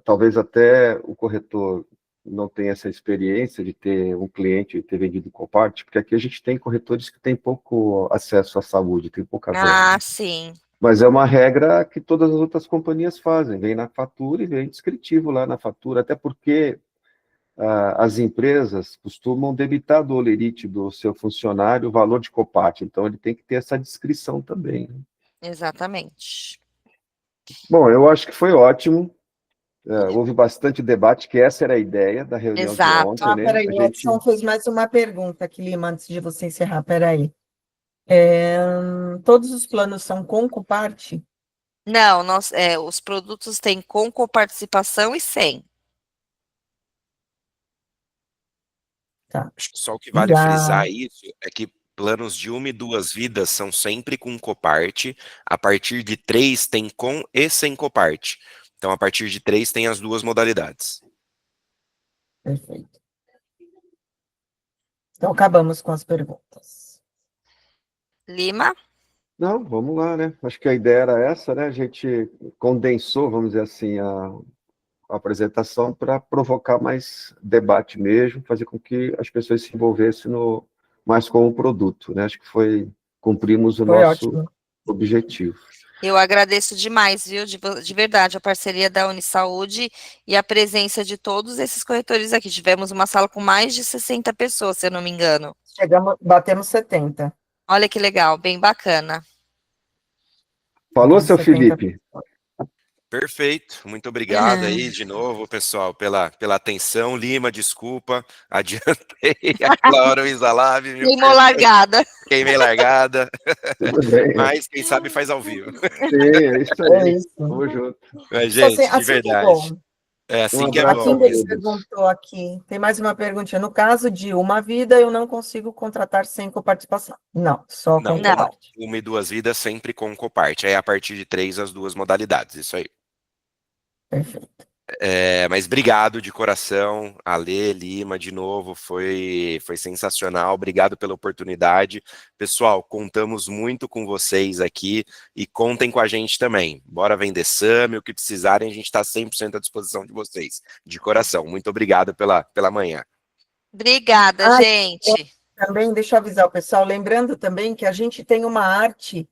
Talvez até o corretor não tenha essa experiência de ter um cliente e ter vendido coparte, porque aqui a gente tem corretores que têm pouco acesso à saúde, tem pouca verba. Sim. Mas é uma regra que todas as outras companhias fazem, vem na fatura e vem descritivo lá na fatura, até porque as empresas costumam debitar do holerite do seu funcionário o valor de coparte, então ele tem que ter essa descrição também. Né? Exatamente. Bom, eu acho que foi ótimo, houve bastante debate, que essa era a ideia da reunião de ontem. Né? Peraí, o Edson fez mais uma pergunta aqui, Lima, antes de você encerrar, peraí. Todos os planos são com coparte? Não, os produtos têm com coparticipação e sem. Tá. Só o que vale frisar isso é que planos de 1 e 2 vidas são sempre com coparte, a partir de 3 tem com e sem coparte. Então, a partir de 3 tem as duas modalidades. Perfeito. Então, acabamos com as perguntas. Lima? Não, vamos lá, né? Acho que a ideia era essa, né? A gente condensou, vamos dizer assim, a apresentação para provocar mais debate mesmo, fazer com que as pessoas se envolvessem mais com o produto, né? Acho que cumprimos o nosso objetivo. Eu agradeço demais, viu, de verdade, a parceria da Unisaúde e a presença de todos esses corretores aqui. Tivemos uma sala com mais de 60 pessoas, se eu não me engano. Batemos 70. Olha que legal, bem bacana. Falou, seu Felipe? Perfeito, muito obrigado aí de novo, pessoal, pela atenção. Lima, desculpa, adiantei aquela hora o Isalab. Queimei largada. Mas quem sabe faz ao vivo. Sim, é isso aí. Tamo junto. Mas, gente, assim, de verdade. É assim que é bom. A Kimberly perguntou aqui, tem mais uma perguntinha. No caso de uma vida, eu não consigo contratar sem coparticipação. Não, só com coparte. 1 e 2 vidas sempre com coparte. Aí, a partir de 3, as duas modalidades. Isso aí. Perfeito. Mas obrigado de coração, Ale, Lima, de novo, foi sensacional, obrigado pela oportunidade. Pessoal, contamos muito com vocês aqui e contem com a gente também. Bora vender SAMI, o que precisarem, a gente está 100% à disposição de vocês, de coração. Muito obrigado pela manhã. Obrigada, gente. Também, deixa eu avisar o pessoal, lembrando também que a gente tem uma arte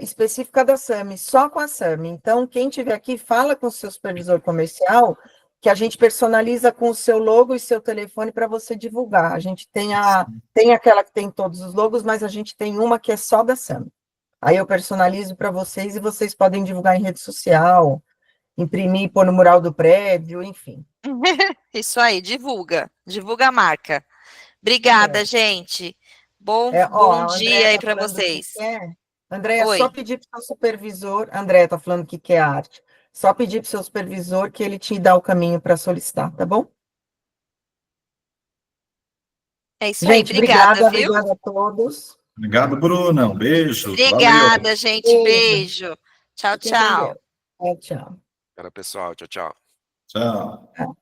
específica da SAMI, só com a SAMI. Então, quem estiver aqui, fala com o seu supervisor comercial, que a gente personaliza com o seu logo e seu telefone para você divulgar. A gente tem aquela que tem todos os logos, mas a gente tem uma que é só da SAMI. Aí eu personalizo para vocês e vocês podem divulgar em rede social, imprimir, pôr no mural do prédio, enfim. Isso aí, divulga a marca. Obrigada, gente. Bom dia aí para vocês. Andréia, só pedir para o seu supervisor, Andréia está falando que quer arte, só pedir para o seu supervisor que ele te dá o caminho para solicitar, tá bom? É isso aí, obrigada, viu? Obrigada a todos. Obrigado, Bruna. Um beijo. Obrigada, valeu. gente. Beijo. Tchau, tchau. Tchau. Tchau, pessoal. Tchau, tchau. Tchau.